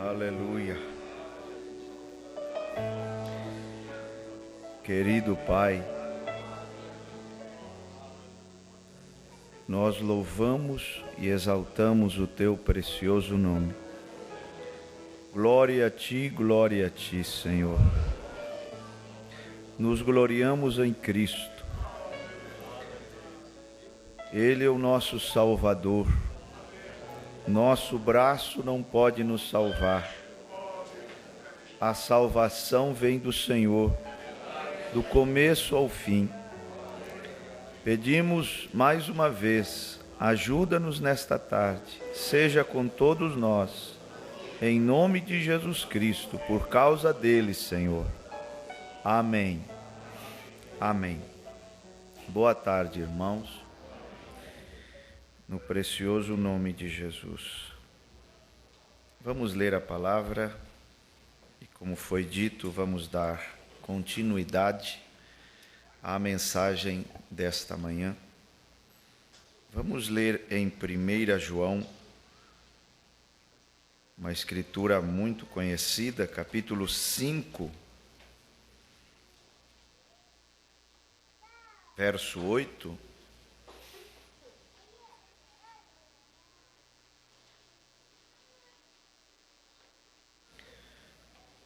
Aleluia. Querido Pai, nós louvamos e exaltamos o Teu precioso nome. Glória a Ti, Senhor. Nos gloriamos em Cristo. Ele é o nosso Salvador. Nosso braço não pode nos salvar. A salvação vem do Senhor, do começo ao fim. Pedimos mais uma vez, ajuda-nos nesta tarde, seja com todos nós, em nome de Jesus Cristo, por causa dele, Senhor. Amém. Amém. Boa tarde, irmãos. No precioso nome de Jesus. Vamos ler a palavra e, como foi dito, vamos dar continuidade à mensagem desta manhã. Vamos ler em 1 João, uma escritura muito conhecida, capítulo 5, verso 8.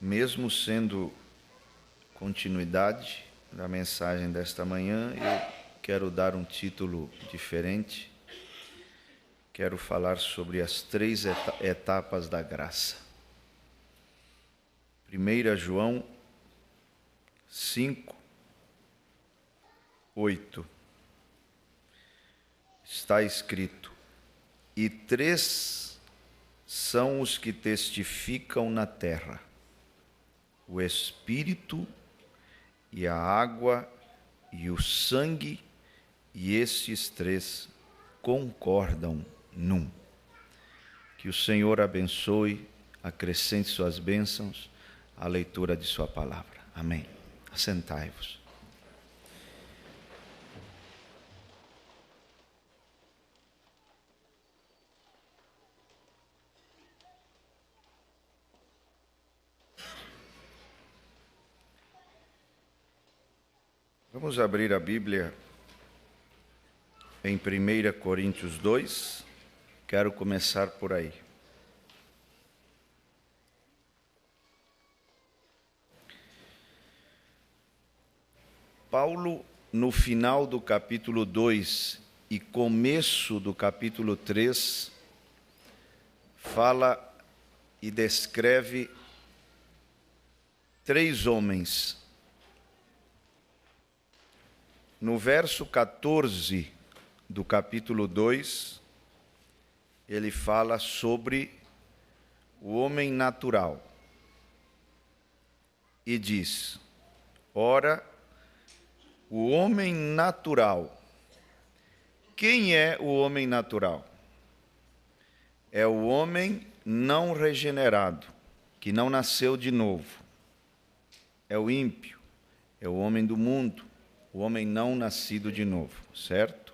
Mesmo sendo continuidade da mensagem desta manhã, eu quero dar um título diferente. Quero falar sobre as 3 etapas da graça. 1 João 5, 8. Está escrito: e 3 são os que testificam na terra: o Espírito, e a água, e o sangue, e estes 3 concordam num. Que o Senhor abençoe, acrescente suas bênçãos à leitura de sua palavra. Amém. Assentai-vos. Vamos abrir a Bíblia em 1 Coríntios 2, quero começar por aí. Paulo, no final do capítulo 2 e começo do capítulo 3, fala e descreve 3 homens. No verso 14 do capítulo 2, ele fala sobre o homem natural e diz: ora, o homem natural. Quem é o homem natural? É o homem não regenerado, que não nasceu de novo. É o ímpio, é o homem do mundo, o homem não nascido de novo, certo?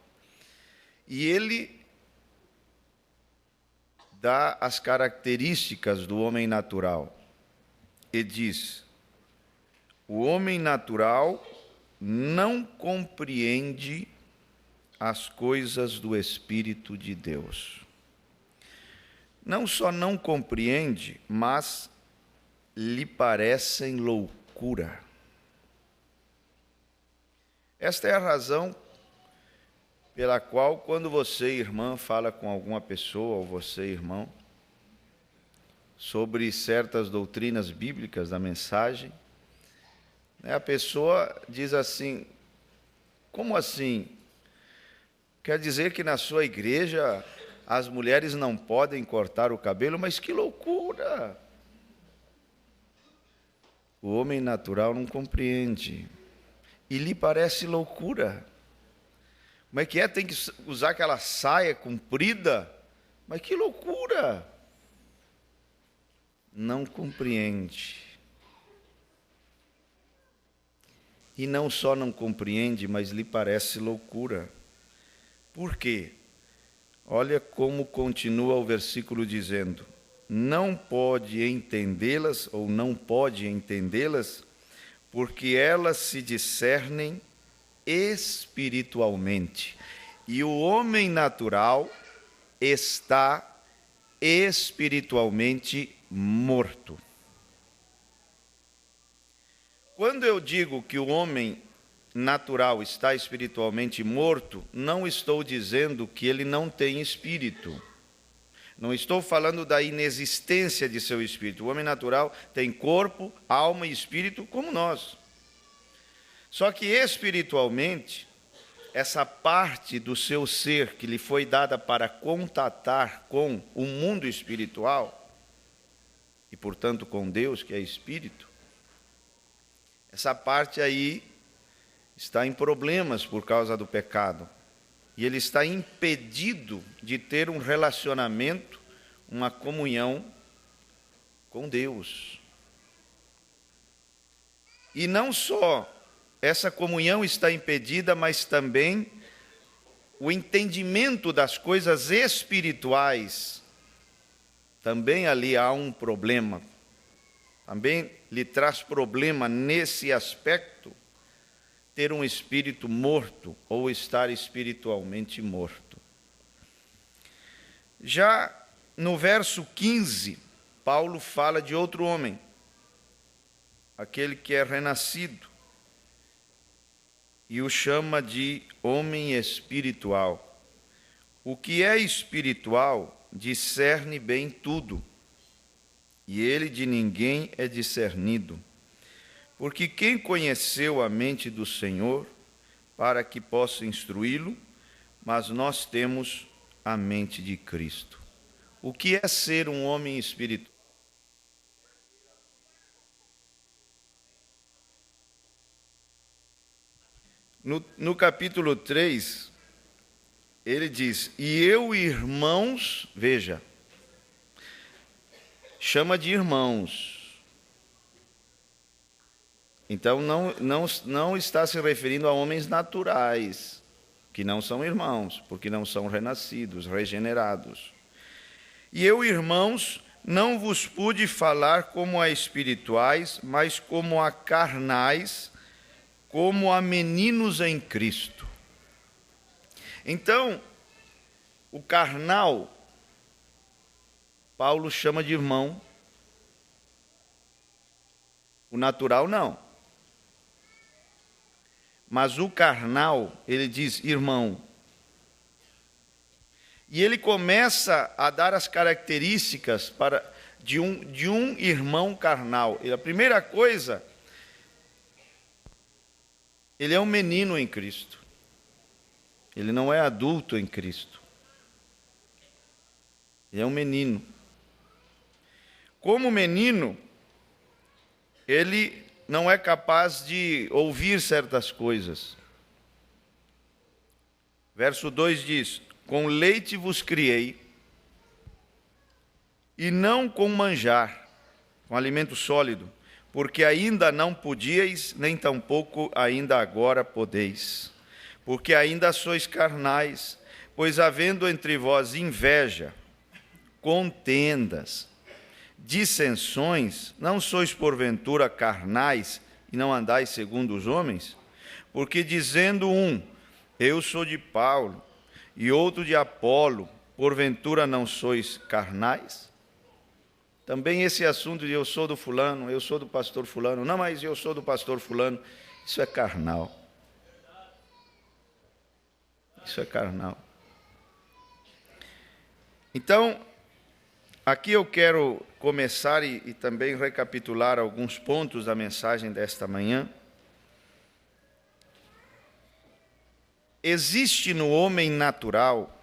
E ele dá as características do homem natural e diz: o homem natural não compreende as coisas do Espírito de Deus. Não só não compreende, mas lhe parecem loucura. Esta é a razão pela qual, quando você, irmã, fala com alguma pessoa, ou você, irmão, sobre certas doutrinas bíblicas da mensagem, a pessoa diz assim: como assim? Quer dizer que na sua igreja as mulheres não podem cortar o cabelo? Mas que loucura! O homem natural não compreende. E lhe parece loucura. Como é que é? Tem que usar aquela saia comprida? Mas que loucura! Não compreende. E não só não compreende, mas lhe parece loucura. Por quê? Olha como continua o versículo dizendo: não pode entendê-las, ou não pode entendê-las, porque elas se discernem espiritualmente. E o homem natural está espiritualmente morto. Quando eu digo que o homem natural está espiritualmente morto, não estou dizendo que ele não tem espírito. Não estou falando da inexistência de seu espírito. O homem natural tem corpo, alma e espírito como nós. Só que espiritualmente, essa parte do seu ser que lhe foi dada para contatar com o mundo espiritual, e portanto com Deus, que é espírito, essa parte aí está em problemas por causa do pecado. E ele está impedido de ter um relacionamento, uma comunhão com Deus. E não só essa comunhão está impedida, mas também o entendimento das coisas espirituais. Também ali há um problema. Também lhe traz problema nesse aspecto ter um espírito morto ou estar espiritualmente morto. Já no verso 15, Paulo fala de outro homem, aquele que é renascido, e o chama de homem espiritual. O que é espiritual discerne bem tudo, e ele de ninguém é discernido. Porque quem conheceu a mente do Senhor para que possa instruí-lo, mas nós temos a mente de Cristo. O que é ser um homem espiritual? No capítulo 3, ele diz, e eu, irmãos, veja, chama de irmãos. Então, não está se referindo a homens naturais, que não são irmãos, porque não são renascidos, regenerados. E eu, irmãos, não vos pude falar como a espirituais, mas como a carnais, como a meninos em Cristo. Então, o carnal, Paulo chama de irmão, o natural não. Mas o carnal, ele diz irmão. E ele começa a dar as características de um irmão carnal. E a primeira coisa, ele é um menino em Cristo. Ele não é adulto em Cristo. Ele é um menino. Como menino, ele não é capaz de ouvir certas coisas. Verso 2 diz, com leite vos criei, e não com manjar, com alimento sólido, porque ainda não podíeis, nem tampouco ainda agora podeis, porque ainda sois carnais, pois havendo entre vós inveja, contendas, dissensões, não sois porventura carnais e não andais segundo os homens? Porque dizendo um, eu sou de Paulo, e outro de Apolo, porventura não sois carnais? Também esse assunto de eu sou do fulano, eu sou do pastor fulano, não, mas eu sou do pastor fulano, isso é carnal. Isso é carnal. Então, aqui eu quero começar e também recapitular alguns pontos da mensagem desta manhã. Existe no homem natural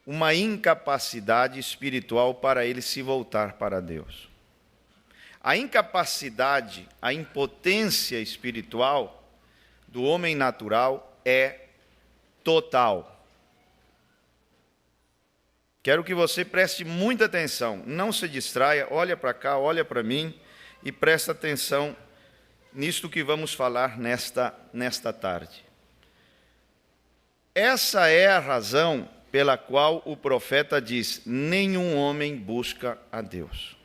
uma incapacidade espiritual para ele se voltar para Deus. A incapacidade, a impotência espiritual do homem natural é total. Quero que você preste muita atenção, não se distraia, olha para cá, olha para mim e presta atenção nisto que vamos falar nesta tarde. Essa é a razão pela qual o profeta diz: nenhum homem busca a Deus.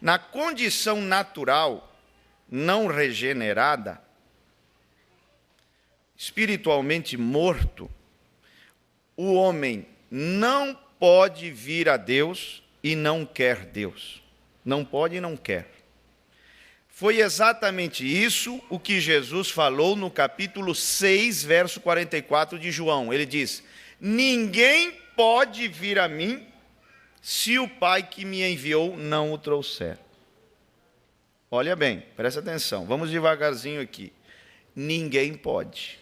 Na condição natural, não regenerada, espiritualmente morto, o homem não pode vir a Deus e não quer Deus. Não pode e não quer. Foi exatamente isso o que Jesus falou no capítulo 6, verso 44 de João. Ele diz: ninguém pode vir a mim se o Pai que me enviou não o trouxer. Olha bem, presta atenção, vamos devagarzinho aqui. Ninguém pode.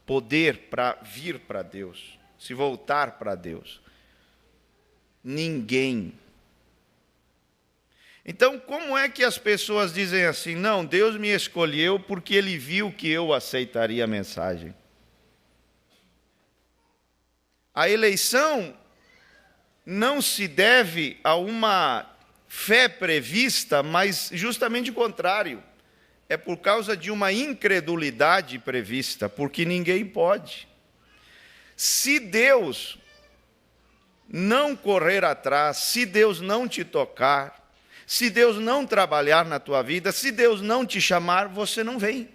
Poder para vir para Deus, se voltar para Deus. Ninguém. Então, como é que as pessoas dizem assim: não, Deus me escolheu porque Ele viu que eu aceitaria a mensagem? A eleição não se deve a uma fé prevista, mas justamente o contrário. É por causa de uma incredulidade prevista, porque ninguém pode. Se Deus não correr atrás, se Deus não te tocar, se Deus não trabalhar na tua vida, se Deus não te chamar, você não vem.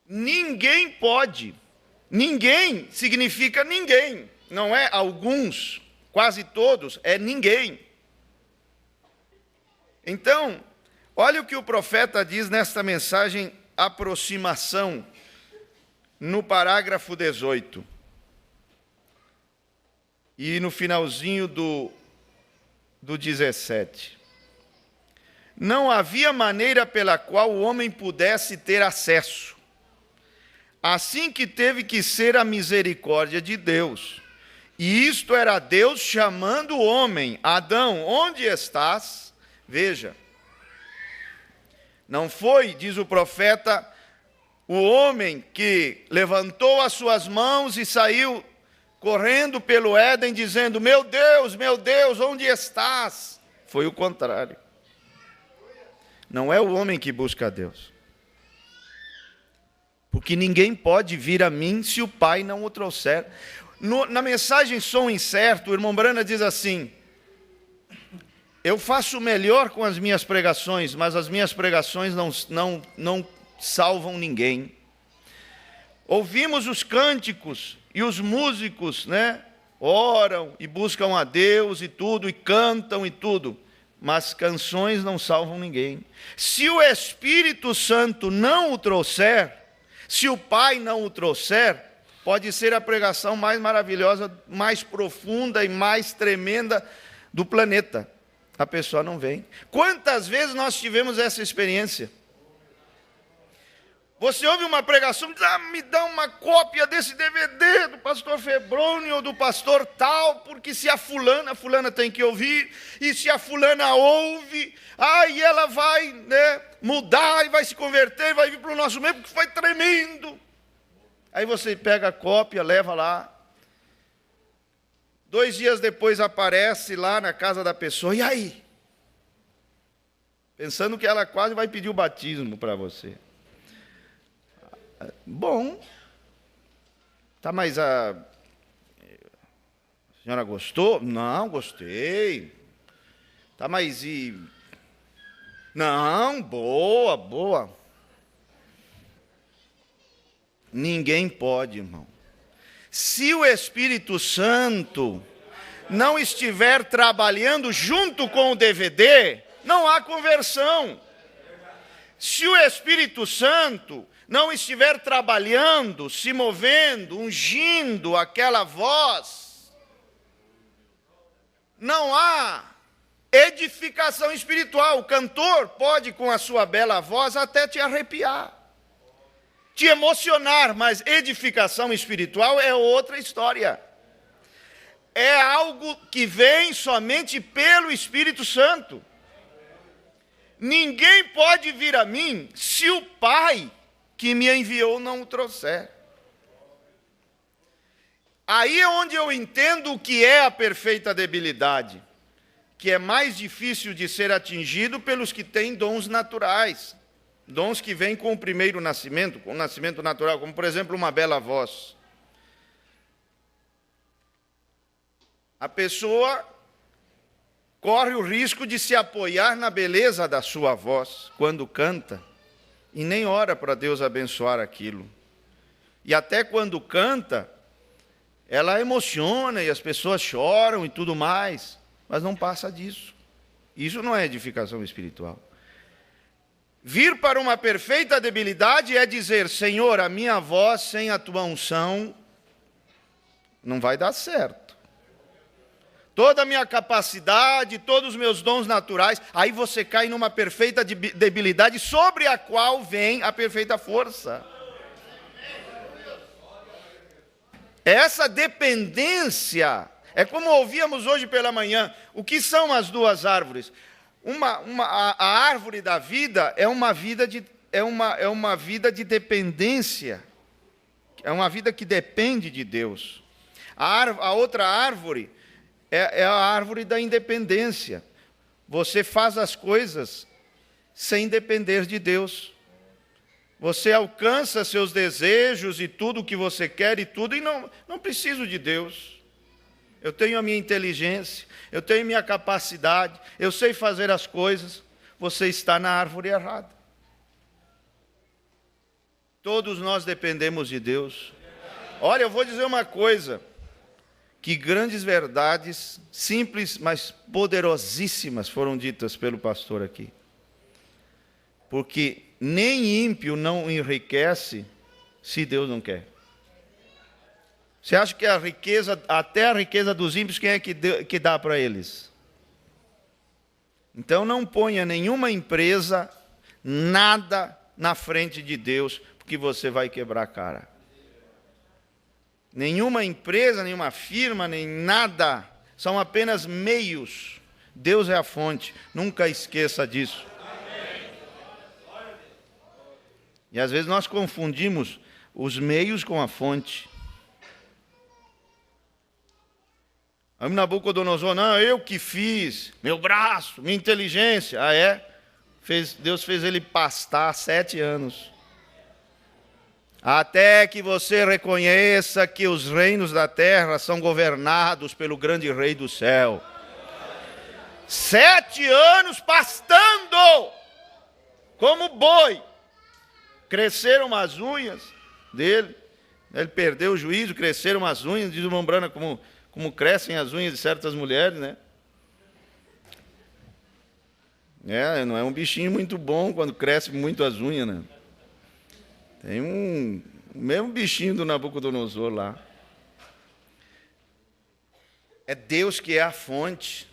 Ninguém pode. Ninguém significa ninguém. Não é alguns, quase todos, é ninguém. Então, olha o que o profeta diz nesta mensagem aproximação, no parágrafo 18. E no finalzinho do 17. Não havia maneira pela qual o homem pudesse ter acesso. Assim que teve que ser a misericórdia de Deus. E isto era Deus chamando o homem: Adão, onde estás? Veja, não foi, diz o profeta, o homem que levantou as suas mãos e saiu correndo pelo Éden dizendo: meu Deus, onde estás? Foi o contrário. Não é o homem que busca a Deus. Porque ninguém pode vir a mim se o Pai não o trouxer. Na mensagem Som Incerto, o irmão Brana diz assim: eu faço melhor com as minhas pregações, mas as minhas pregações não salvam ninguém. Ouvimos os cânticos e os músicos, né? Oram e buscam a Deus e tudo, e cantam e tudo, mas canções não salvam ninguém. Se o Espírito Santo não o trouxer, se o Pai não o trouxer, pode ser a pregação mais maravilhosa, mais profunda e mais tremenda do planeta. A pessoa não vem. Quantas vezes nós tivemos essa experiência? Você ouve uma pregação, diz: me dá uma cópia desse DVD do pastor Febrônio ou do pastor tal, porque se a fulana tem que ouvir, e se a fulana ouve, aí ela vai, né, mudar e vai se converter, vai vir para o nosso meio, porque foi tremendo. Aí você pega a cópia, leva lá. 2 dias depois aparece lá na casa da pessoa, e aí? Pensando que ela quase vai pedir o batismo para você. Bom, tá, mas a senhora gostou? Não, gostei. Tá, mas e... Não, boa. Ninguém pode, irmão. Se o Espírito Santo não estiver trabalhando junto com o DVD, não há conversão. Se o Espírito Santo não estiver trabalhando, se movendo, ungindo aquela voz, não há edificação espiritual. O cantor pode, com a sua bela voz, até te arrepiar, te emocionar, mas edificação espiritual é outra história. É algo que vem somente pelo Espírito Santo. Ninguém pode vir a mim se o Pai que me enviou não o trouxer. Aí é onde eu entendo o que é a perfeita debilidade, que é mais difícil de ser atingido pelos que têm dons naturais. Dons que vêm com o primeiro nascimento, com o nascimento natural, como, por exemplo, uma bela voz. A pessoa corre o risco de se apoiar na beleza da sua voz quando canta e nem ora para Deus abençoar aquilo. E até quando canta, ela emociona e as pessoas choram e tudo mais, mas não passa disso. Isso não é edificação espiritual. Vir para uma perfeita debilidade é dizer: Senhor, a minha voz sem a tua unção não vai dar certo. Toda a minha capacidade, todos os meus dons naturais, aí você cai numa perfeita debilidade sobre a qual vem a perfeita força. Essa dependência, é como ouvíamos hoje pela manhã, o que são as duas árvores? A árvore da vida é uma vida de dependência, é uma vida que depende de Deus. A outra árvore é a árvore da independência. Você faz as coisas sem depender de Deus. Você alcança seus desejos e tudo o que você quer e tudo, e não preciso de Deus. Eu tenho a minha inteligência, eu tenho a minha capacidade, eu sei fazer as coisas. Você está na árvore errada. Todos nós dependemos de Deus. Olha, eu vou dizer uma coisa, que grandes verdades, simples, mas poderosíssimas, foram ditas pelo pastor aqui. Porque nem ímpio não enriquece se Deus não quer. Você acha que a riqueza, até a riqueza dos ímpios, quem é que dá para eles? Então não ponha nenhuma empresa, nada na frente de Deus, porque você vai quebrar a cara. Nenhuma empresa, nenhuma firma, nem nada, são apenas meios. Deus é a fonte, nunca esqueça disso. E às vezes nós confundimos os meios com a fonte. Aí Nabucodonosor, não, eu que fiz, meu braço, minha inteligência. Ah, é? Deus fez ele pastar 7 anos. Até que você reconheça que os reinos da terra são governados pelo grande rei do céu. 7 anos pastando, como boi. Cresceram as unhas dele, ele perdeu o juízo, cresceram as unhas, diz o irmão Brana, como crescem as unhas de certas mulheres, né? Não é um bichinho muito bom quando cresce muito as unhas, né? Tem o mesmo bichinho do Nabucodonosor lá. É Deus que é a fonte.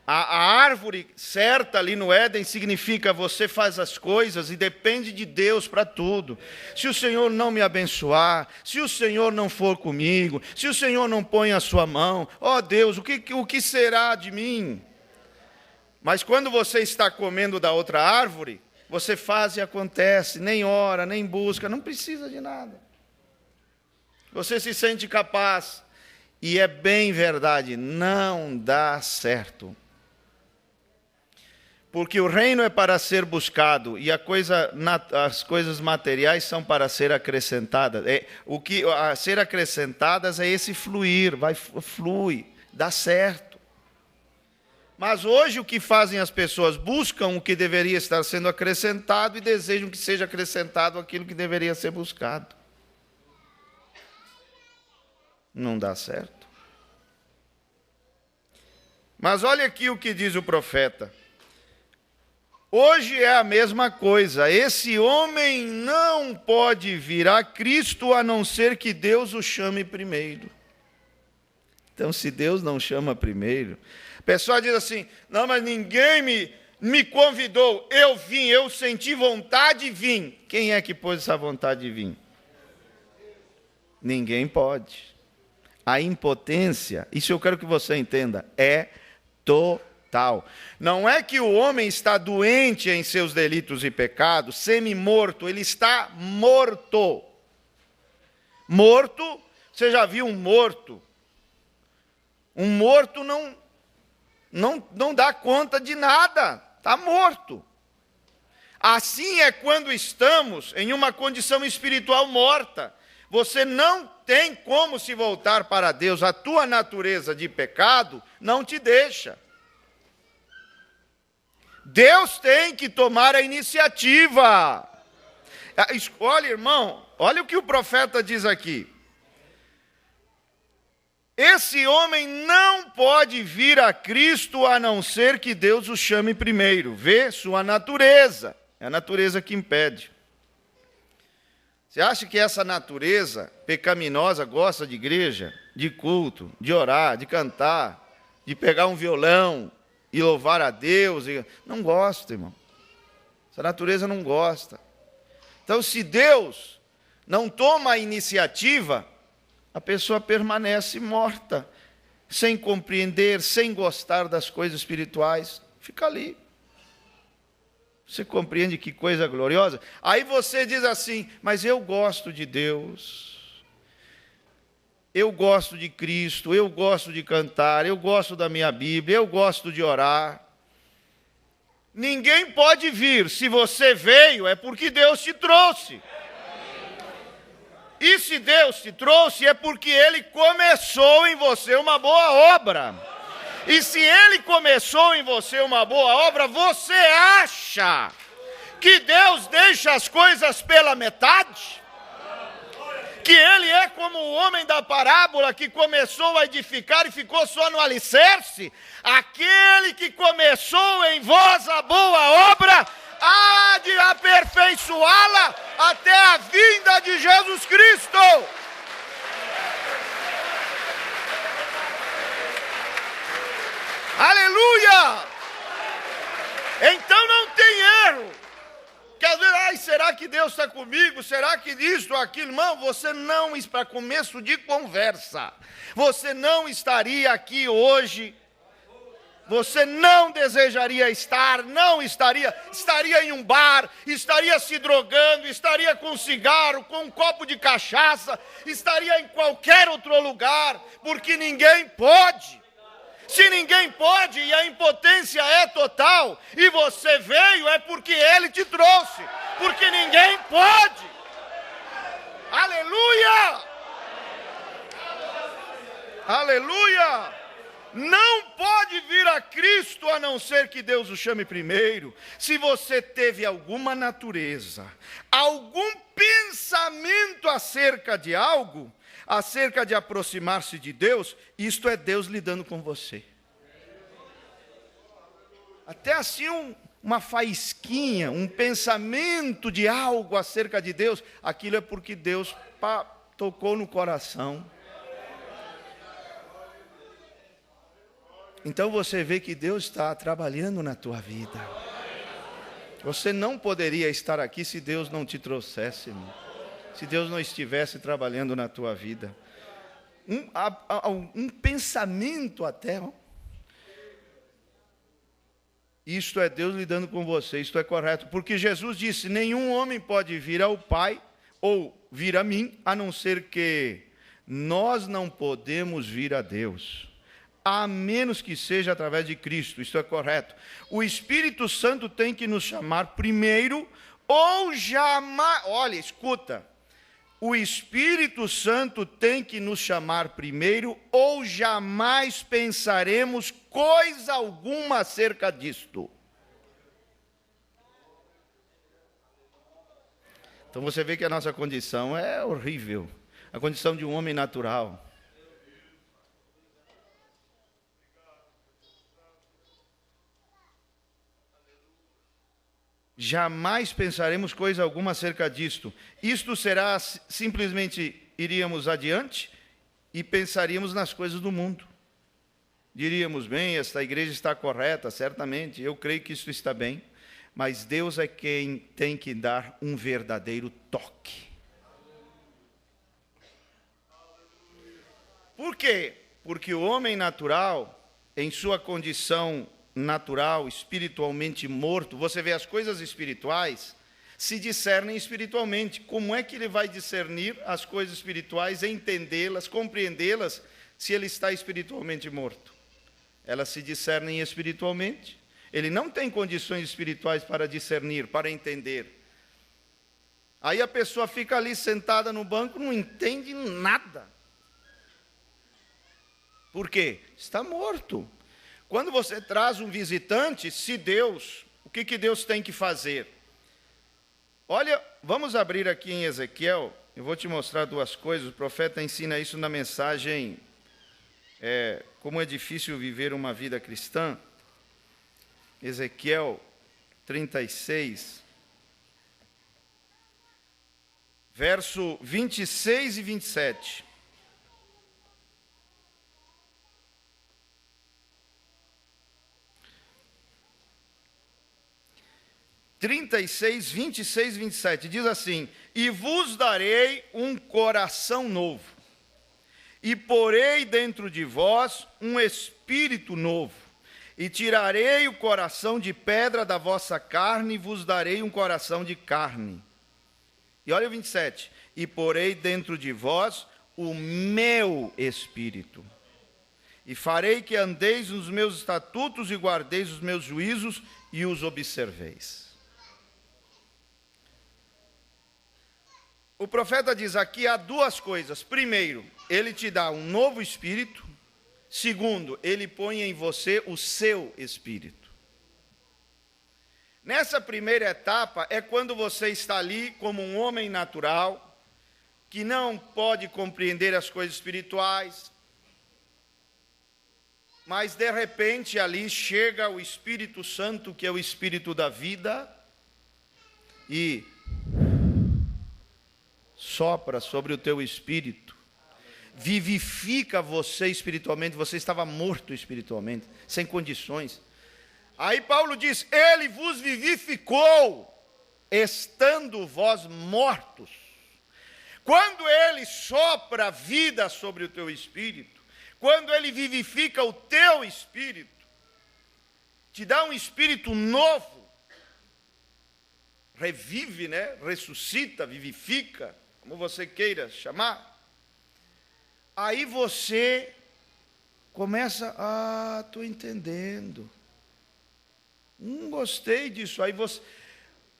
A árvore certa ali no Éden significa você faz as coisas e depende de Deus para tudo. Se o Senhor não me abençoar, se o Senhor não for comigo, se o Senhor não põe a sua mão, ó Deus, o que será de mim? Mas quando você está comendo da outra árvore, você faz e acontece, nem ora, nem busca, não precisa de nada. Você se sente capaz. E é bem verdade, não dá certo. Porque o reino é para ser buscado e as coisas materiais são para ser acrescentadas. Ser acrescentadas é esse fluir, flui, dá certo. Mas hoje o que fazem as pessoas? Buscam o que deveria estar sendo acrescentado e desejam que seja acrescentado aquilo que deveria ser buscado. Não dá certo. Mas olha aqui o que diz o profeta. Hoje é a mesma coisa. Esse homem não pode vir a Cristo a não ser que Deus o chame primeiro. Então, se Deus não chama primeiro, a pessoa diz assim, não, mas ninguém me convidou, eu vim, eu senti vontade e vim. Quem é que pôs essa vontade de vir? Ninguém pode. A impotência, isso eu quero que você entenda, é total. Não é que o homem está doente em seus delitos e pecados, semi-morto, ele está morto. Morto, você já viu um morto? Um morto não dá conta de nada, está morto. Assim é quando estamos em uma condição espiritual morta. Você não tem como se voltar para Deus. A tua natureza de pecado não te deixa. Deus tem que tomar a iniciativa. Olha, irmão, olha o que o profeta diz aqui. Esse homem não pode vir a Cristo a não ser que Deus o chame primeiro. Vê sua natureza. É a natureza que impede. Você acha que essa natureza pecaminosa gosta de igreja, de culto, de orar, de cantar, de pegar um violão e louvar a Deus? Não gosta, irmão. Essa natureza não gosta. Então, se Deus não toma a iniciativa, a pessoa permanece morta, sem compreender, sem gostar das coisas espirituais. Fica ali. Você compreende que coisa gloriosa? Aí você diz assim, mas eu gosto de Deus, eu gosto de Cristo, eu gosto de cantar, eu gosto da minha Bíblia, eu gosto de orar. Ninguém pode vir. Se você veio, é porque Deus te trouxe. E se Deus te trouxe, é porque Ele começou em você uma boa obra. E se Ele começou em você uma boa obra, você acha que Deus deixa as coisas pela metade? Que Ele é como o homem da parábola que começou a edificar e ficou só no alicerce? Aquele que começou em vós a boa obra, há de aperfeiçoá-la até a vinda de Jesus Cristo. Aleluia! Então não tem erro. Quer dizer, será que Deus está comigo? Será que isto ou aquilo? Irmão, você não, para começo de conversa, você não estaria aqui hoje. Você não desejaria estar, estaria em um bar, estaria se drogando, estaria com um cigarro, com um copo de cachaça, estaria em qualquer outro lugar, porque ninguém pode. Se ninguém pode e a impotência é total, e você veio, é porque Ele te trouxe, porque ninguém pode. Aleluia! Aleluia! Não pode vir a Cristo a não ser que Deus o chame primeiro. Se você teve alguma natureza, algum pensamento acerca de algo, acerca de aproximar-se de Deus, isto é Deus lidando com você. Até assim uma faísquinha, um pensamento de algo acerca de Deus, aquilo é porque Deus tocou no coração. Então você vê que Deus está trabalhando na tua vida. Você não poderia estar aqui se Deus não te trouxesse, irmão. Se Deus não estivesse trabalhando na tua vida. Um pensamento até. Ó. Isto é Deus lidando com você, isto é correto. Porque Jesus disse, nenhum homem pode vir ao Pai, ou vir a mim, a não ser que nós não podemos vir a Deus. A menos que seja através de Cristo, isto é correto. O Espírito Santo tem que nos chamar primeiro, ou jamais... Olha, escuta. O Espírito Santo tem que nos chamar primeiro, ou jamais pensaremos coisa alguma acerca disto. Então você vê que a nossa condição é horrível. A condição de um homem natural. Jamais pensaremos coisa alguma acerca disto. Isto será simplesmente iríamos adiante e pensaríamos nas coisas do mundo. Diríamos, bem, esta igreja está correta, certamente, eu creio que isso está bem, mas Deus é quem tem que dar um verdadeiro toque. Por quê? Porque o homem natural, em sua condição natural, espiritualmente morto, você vê as coisas espirituais se discernem espiritualmente. Como é que ele vai discernir as coisas espirituais, entendê-las, compreendê-las, se ele está espiritualmente morto? Elas se discernem espiritualmente. Ele não tem condições espirituais para discernir, para entender. Aí a pessoa fica ali sentada no banco, não entende nada. Por quê? Está morto. Quando você traz um visitante, o que Deus tem que fazer? Olha, vamos abrir aqui em Ezequiel, eu vou te mostrar duas coisas, o profeta ensina isso na mensagem, como é difícil viver uma vida cristã. Ezequiel 36, verso 26 e 27. (36, 26 e 27) diz assim: e vos darei um coração novo, e porei dentro de vós um espírito novo, e tirarei o coração de pedra da vossa carne, e vos darei um coração de carne. E olha o 27, e porei dentro de vós o meu espírito, e farei que andeis nos meus estatutos e guardeis os meus juízos e os observeis. O profeta diz aqui, há duas coisas. Primeiro, ele te dá um novo espírito. Segundo, ele põe em você o seu espírito. Nessa primeira etapa é quando você está ali como um homem natural, que não pode compreender as coisas espirituais, mas de repente ali chega o Espírito Santo, que é o Espírito da vida, e sopra sobre o teu espírito, vivifica você espiritualmente. Você estava morto espiritualmente, sem condições. Aí Paulo diz, ele vos vivificou, estando vós mortos. Quando ele sopra vida sobre o teu espírito, quando ele vivifica o teu espírito, te dá um espírito novo, revive, ressuscita, vivifica, como você queira chamar. Aí você começa, estou entendendo. Gostei disso.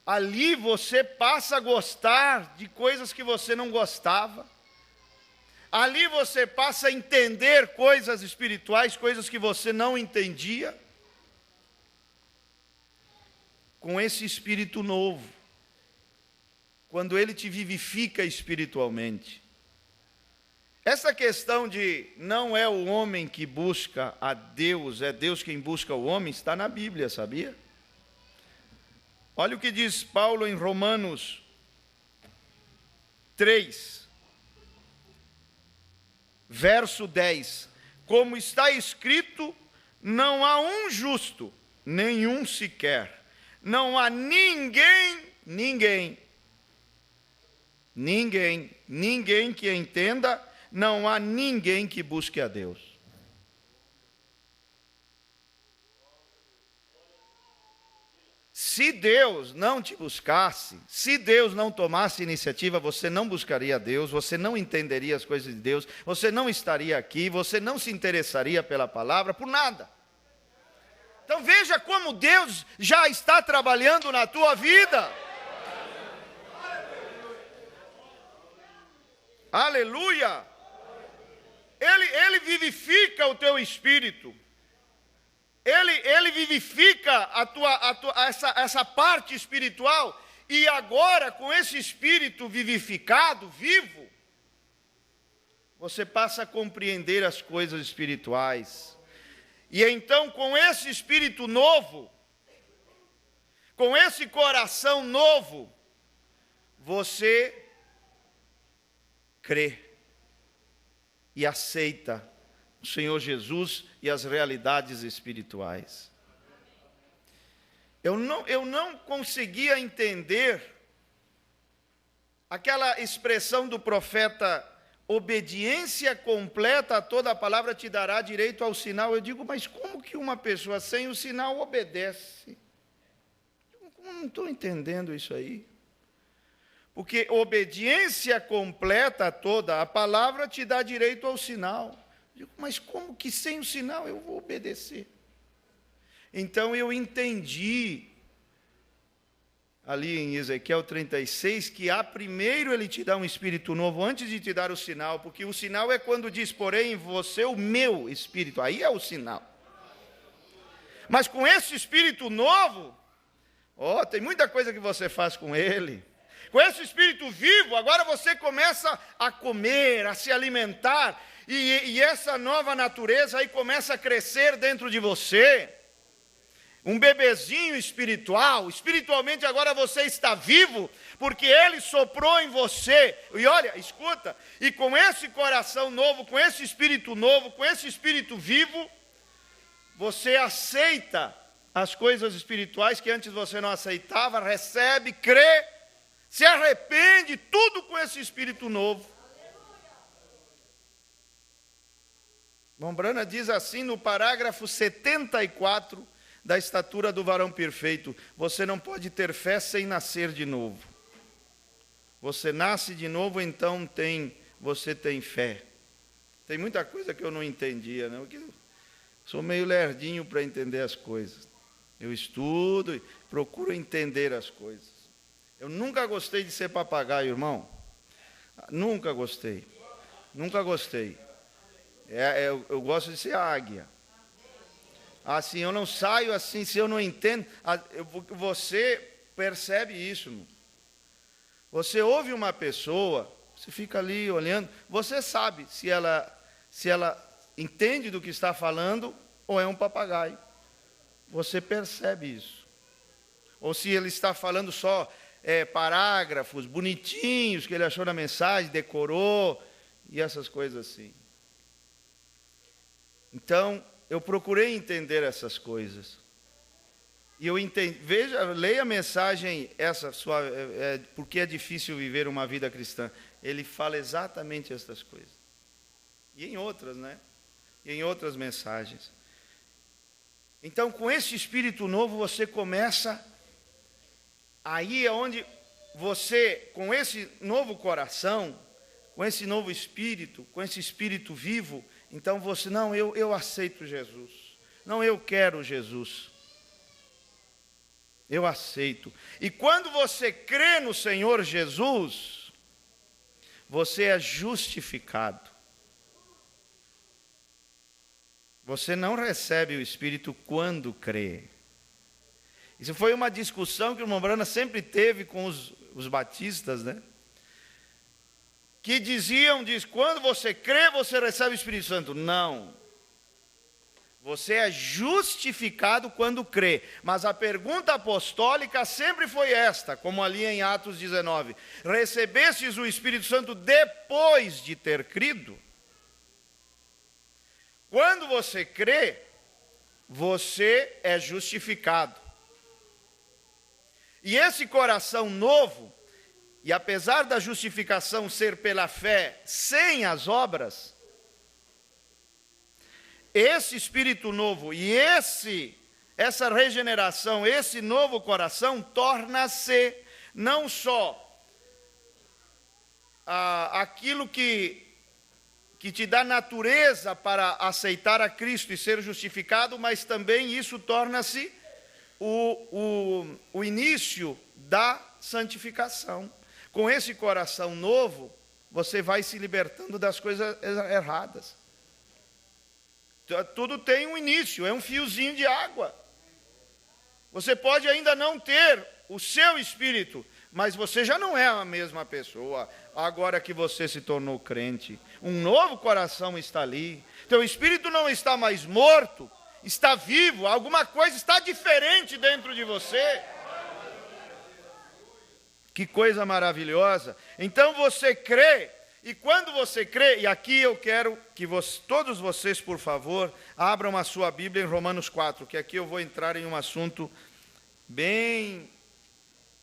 Ali você passa a gostar de coisas que você não gostava. Ali você passa a entender coisas espirituais, coisas que você não entendia. Com esse espírito novo, quando ele te vivifica espiritualmente. Essa questão de não é o homem que busca a Deus, é Deus quem busca o homem, está na Bíblia, sabia? Olha o que diz Paulo em Romanos 3, verso 10. Como está escrito, não há um justo, nenhum sequer. Não há ninguém que entenda, não há ninguém que busque a Deus. Se Deus não te buscasse, se Deus não tomasse iniciativa, você não buscaria a Deus, você não entenderia as coisas de Deus, você não estaria aqui, você não se interessaria pela palavra, por nada. Então veja como Deus já está trabalhando na tua vida. Aleluia! Ele vivifica o teu espírito. Ele vivifica essa parte espiritual. E agora, com esse espírito vivificado, vivo, você passa a compreender as coisas espirituais. E então, com esse espírito novo, com esse coração novo, você crê e aceita o Senhor Jesus e as realidades espirituais. Eu não conseguia entender aquela expressão do profeta, obediência completa a toda a palavra te dará direito ao sinal. Eu digo, mas como que uma pessoa sem o sinal obedece? Eu não estou entendendo isso aí. Porque obediência completa a toda a palavra te dá direito ao sinal. Eu digo, mas como que sem o sinal eu vou obedecer? Então eu entendi, ali em Ezequiel 36, que primeiro ele te dá um espírito novo, antes de te dar o sinal, porque o sinal é quando diz, porém, em você o meu espírito, aí é o sinal. Mas com esse espírito novo, tem muita coisa que você faz com ele. Com esse espírito vivo, agora você começa a comer, a se alimentar, e essa nova natureza aí começa a crescer dentro de você. Um bebezinho espiritual, espiritualmente agora você está vivo, porque Ele soprou em você. E olha, escuta, e com esse coração novo, com esse espírito novo, com esse espírito vivo, você aceita as coisas espirituais que antes você não aceitava, recebe, crê, se arrepende, tudo com esse espírito novo. Mombrana diz assim no parágrafo 74 da estatura do varão perfeito: você não pode ter fé sem nascer de novo. Você nasce de novo, então você tem fé. Tem muita coisa que eu não entendia, né? Porque eu sou meio lerdinho para entender as coisas. Eu estudo e procuro entender as coisas. Eu nunca gostei de ser papagaio, irmão. Nunca gostei. Nunca gostei. Eu gosto de ser águia. Assim, eu não saio assim, se eu não entendo. Você percebe isso, irmão. Você ouve uma pessoa, você fica ali olhando, você sabe se ela entende do que está falando ou é um papagaio. Você percebe isso. Ou se ele está falando só parágrafos bonitinhos que ele achou na mensagem, decorou, e essas coisas assim. Então, eu procurei entender essas coisas. E eu entendi, leia a mensagem, porque é difícil viver uma vida cristã. Ele fala exatamente essas coisas. E em outras, né? E em outras mensagens. Então, com esse espírito novo, você começa. Aí é onde você, com esse novo coração, com esse novo espírito, com esse espírito vivo, então você, não, eu aceito Jesus. Não, eu quero Jesus. Eu aceito. E quando você crê no Senhor Jesus, você é justificado. Você não recebe o Espírito quando crê. Isso foi uma discussão que o irmão Brana sempre teve com os batistas, né? Que diz, quando você crê, você recebe o Espírito Santo. Não. Você é justificado quando crê. Mas a pergunta apostólica sempre foi esta, como ali em Atos 19. Recebestes o Espírito Santo depois de ter crido? Quando você crê, você é justificado. E esse coração novo, e apesar da justificação ser pela fé sem as obras, esse espírito novo e essa regeneração, esse novo coração, torna-se não só aquilo que te dá natureza para aceitar a Cristo e ser justificado, mas também isso torna-se o início da santificação. Com esse coração novo, você vai se libertando das coisas erradas. Tudo tem um início, é um fiozinho de água. Você pode ainda não ter o seu espírito, mas você já não é a mesma pessoa agora que você se tornou crente. Um novo coração está ali. Teu espírito não está mais morto, está vivo. Alguma coisa está diferente dentro de você. Que coisa maravilhosa. Então você crê, e quando você crê, e aqui eu quero que todos vocês, por favor, abram a sua Bíblia em Romanos 4, que aqui eu vou entrar em um assunto bem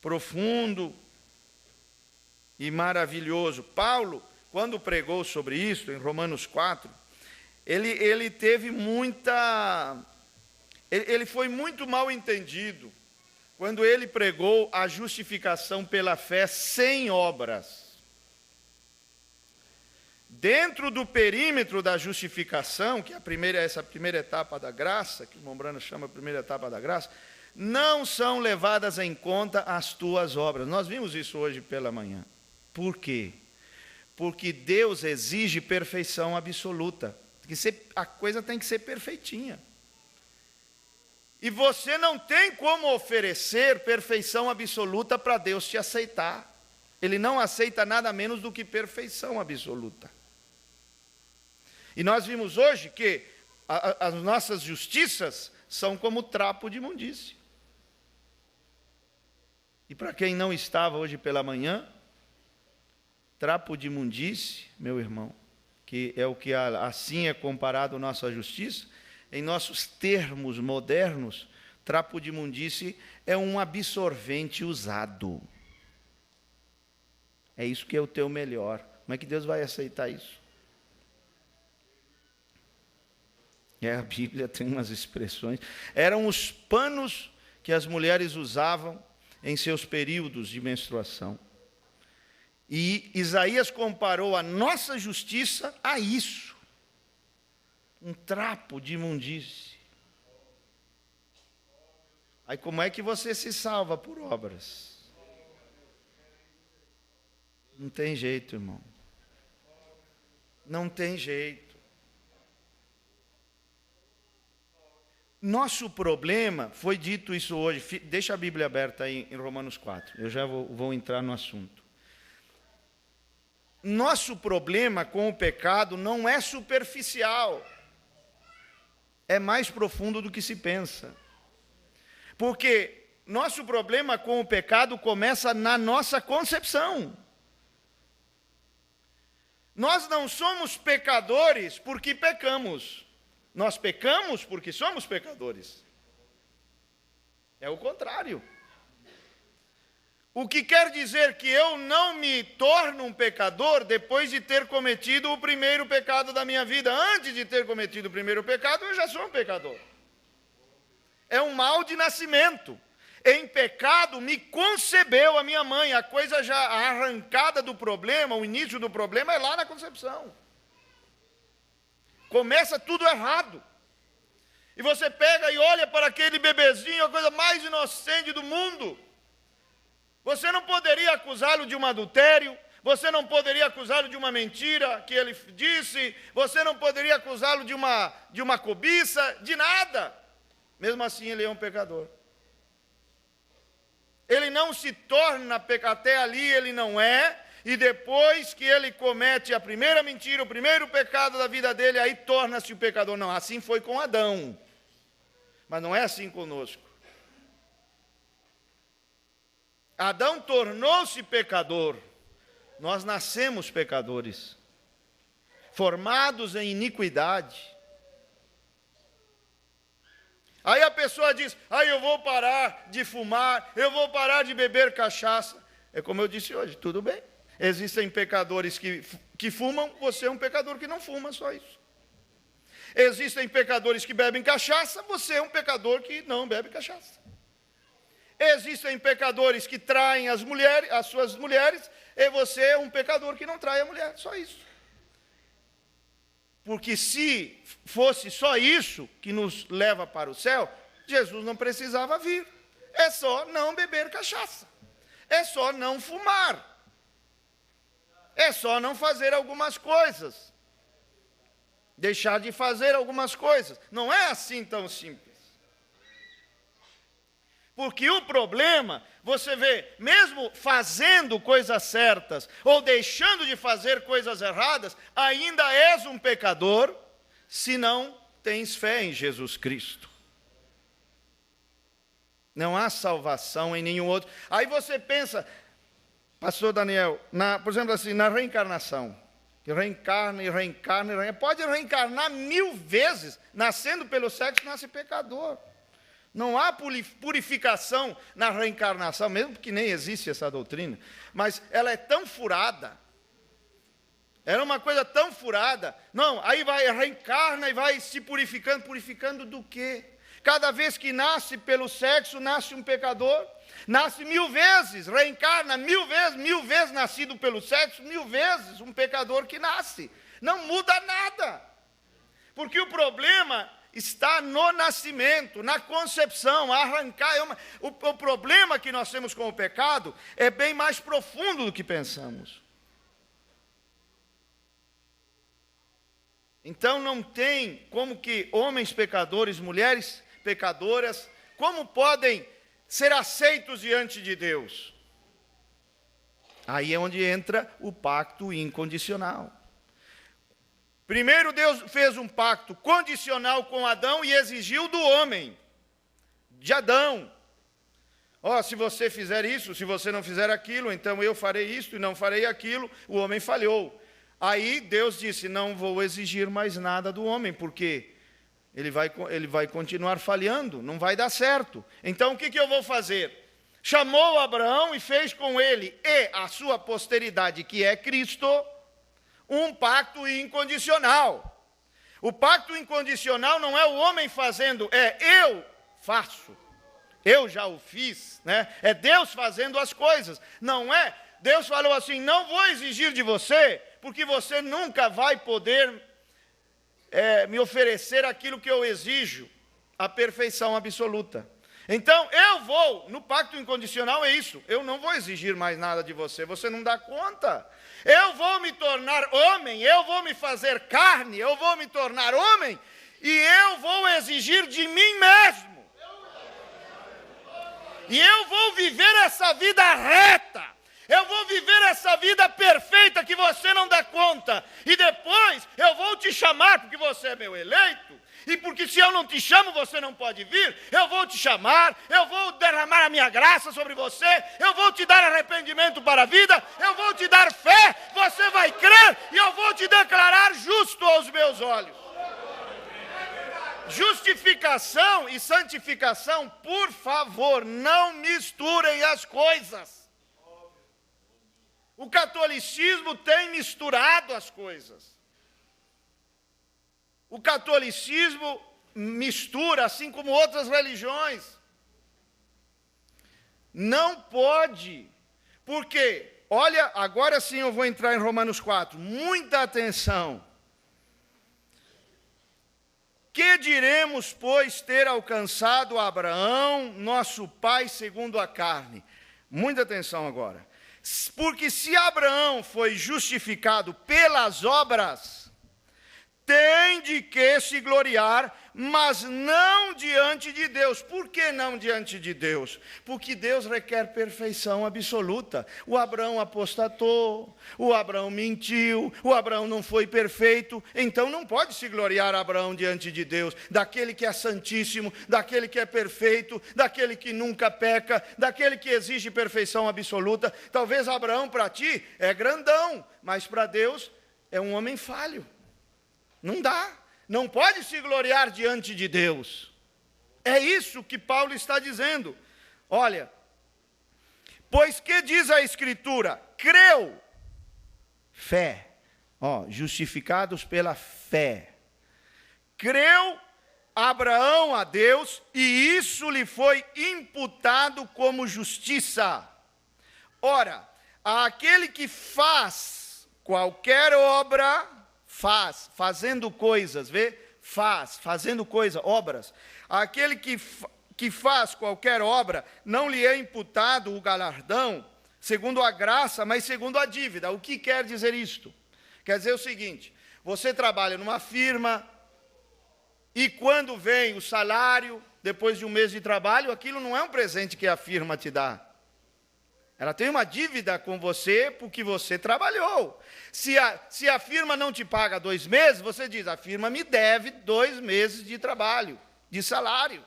profundo e maravilhoso. Paulo, quando pregou sobre isso, em Romanos 4, ele foi muito mal entendido quando ele pregou a justificação pela fé sem obras. dentro do perímetro da justificação, que é essa primeira etapa da graça, que o Mombrano chama a primeira etapa da graça, não são levadas em conta as tuas obras. Nós vimos isso hoje pela manhã. Por quê? Porque Deus exige perfeição absoluta. A coisa tem que ser perfeitinha. E você não tem como oferecer perfeição absoluta para Deus te aceitar. Ele não aceita nada menos do que perfeição absoluta. E nós vimos hoje que as nossas justiças são como trapo de imundície. E para quem não estava hoje pela manhã, trapo de imundície, meu irmão, que é o que assim é comparado a nossa justiça, em nossos termos modernos, trapo de imundície é um absorvente usado. É isso que é o teu melhor. Como é que Deus vai aceitar isso? A Bíblia tem umas expressões. Eram os panos que as mulheres usavam em seus períodos de menstruação. E Isaías comparou a nossa justiça a isso. Um trapo de imundície. Aí como é que você se salva por obras? Não tem jeito, irmão. Não tem jeito. Nosso problema, foi dito isso hoje, deixa a Bíblia aberta aí em Romanos 4, eu já vou entrar no assunto. Nosso problema com o pecado não é superficial, é mais profundo do que se pensa. Porque nosso problema com o pecado começa na nossa concepção. Nós não somos pecadores porque pecamos. Nós pecamos porque somos pecadores. É o contrário. O que quer dizer que eu não me torno um pecador depois de ter cometido o primeiro pecado da minha vida. Antes de ter cometido o primeiro pecado, eu já sou um pecador. É um mal de nascimento. Em pecado me concebeu a minha mãe. A coisa já arrancada do problema, o início do problema é lá na concepção. Começa tudo errado. E você pega e olha para aquele bebezinho, a coisa mais inocente do mundo. Você não poderia acusá-lo de um adultério, você não poderia acusá-lo de uma mentira que ele disse, você não poderia acusá-lo de uma cobiça, de nada. Mesmo assim, ele é um pecador. Ele não se torna pecador, até ali ele não é, e depois que ele comete a primeira mentira, o primeiro pecado da vida dele, aí torna-se o pecador. Não, assim foi com Adão, mas não é assim conosco. Adão tornou-se pecador, nós nascemos pecadores, formados em iniquidade. Aí a pessoa diz, eu vou parar de fumar, eu vou parar de beber cachaça. É como eu disse hoje, tudo bem. Existem pecadores que fumam, você é um pecador que não fuma, só isso. Existem pecadores que bebem cachaça, você é um pecador que não bebe cachaça. Existem pecadores que traem as suas mulheres, e você é um pecador que não trai a mulher, só isso. Porque se fosse só isso que nos leva para o céu, Jesus não precisava vir. É só não beber cachaça. É só não fumar. É só não fazer algumas coisas. Deixar de fazer algumas coisas. Não é assim tão simples. Porque o problema, você vê, mesmo fazendo coisas certas ou deixando de fazer coisas erradas, ainda és um pecador se não tens fé em Jesus Cristo. Não há salvação em nenhum outro. Aí você pensa, pastor Daniel, por exemplo assim, na reencarnação. Que reencarna e reencarna e reencarna. Pode reencarnar 1000 vezes, nascendo pelo sexo, nasce pecador. Não há purificação na reencarnação, mesmo que nem existe essa doutrina, mas ela é tão furada, era uma coisa tão furada. Não, aí reencarna e vai se purificando. Purificando do quê? Cada vez que nasce pelo sexo, nasce um pecador, nasce 1000 vezes, reencarna 1000 vezes nascido pelo sexo, 1000 vezes um pecador que nasce. Não muda nada. Porque o problema está no nascimento, na concepção, arrancar. O problema que nós temos com o pecado é bem mais profundo do que pensamos. Então não tem como que homens pecadores, mulheres pecadoras, como podem ser aceitos diante de Deus? Aí é onde entra o pacto incondicional. Primeiro Deus fez um pacto condicional com Adão e exigiu do homem, de Adão. Se você fizer isso, se você não fizer aquilo, então eu farei isto e não farei aquilo. O homem falhou. Aí Deus disse, não vou exigir mais nada do homem, porque ele vai continuar falhando, não vai dar certo. Então o que eu vou fazer? Chamou Abraão e fez com ele e a sua posteridade, que é Cristo, um pacto incondicional. O pacto incondicional não é o homem fazendo, é eu faço. Eu já o fiz, né? É Deus fazendo as coisas. Não é, Deus falou assim, não vou exigir de você, porque você nunca vai poder me oferecer aquilo que eu exijo, a perfeição absoluta. Então, no pacto incondicional é isso, eu não vou exigir mais nada de você, você não dá conta. Eu vou me tornar homem, eu vou me fazer carne, eu vou me tornar homem, e eu vou exigir de mim mesmo. E eu vou viver essa vida reta, eu vou viver essa vida perfeita que você não dá conta. E depois eu vou te chamar, porque você é meu eleito. E porque se eu não te chamo, você não pode vir. Eu vou te chamar, eu vou derramar a minha graça sobre você. Eu vou te dar arrependimento para a vida. Eu vou te dar fé, você vai crer. E eu vou te declarar justo aos meus olhos. Justificação e santificação, por favor, não misturem as coisas. O catolicismo tem misturado as coisas. O catolicismo mistura, assim como outras religiões. Não pode, porque, olha, agora sim eu vou entrar em Romanos 4, muita atenção. Que diremos, pois, ter alcançado Abraão, nosso pai segundo a carne? Muita atenção agora. Porque se Abraão foi justificado pelas obras, tem de que se gloriar, mas não diante de Deus. Por que não diante de Deus? Porque Deus requer perfeição absoluta. O Abraão apostatou, o Abraão mentiu, o Abraão não foi perfeito, então não pode se gloriar Abraão diante de Deus, daquele que é santíssimo, daquele que é perfeito, daquele que nunca peca, daquele que exige perfeição absoluta. Talvez Abraão para ti é grandão, mas para Deus é um homem falho. Não dá, não pode se gloriar diante de Deus. É isso que Paulo está dizendo. Olha, pois que diz a Escritura? Creu, fé, justificados pela fé. Creu Abraão a Deus e isso lhe foi imputado como justiça. Ora, aquele que faz qualquer obra, fazendo coisas, fazendo coisas, obras. Aquele que faz qualquer obra, não lhe é imputado o galardão, segundo a graça, mas segundo a dívida. O que quer dizer isto? Quer dizer o seguinte, você trabalha numa firma, e quando vem o salário, depois de um mês de trabalho, aquilo não é um presente que a firma te dá. Ela tem uma dívida com você porque você trabalhou. Se a firma não te paga 2 meses, você diz, a firma me deve 2 meses de trabalho, de salário.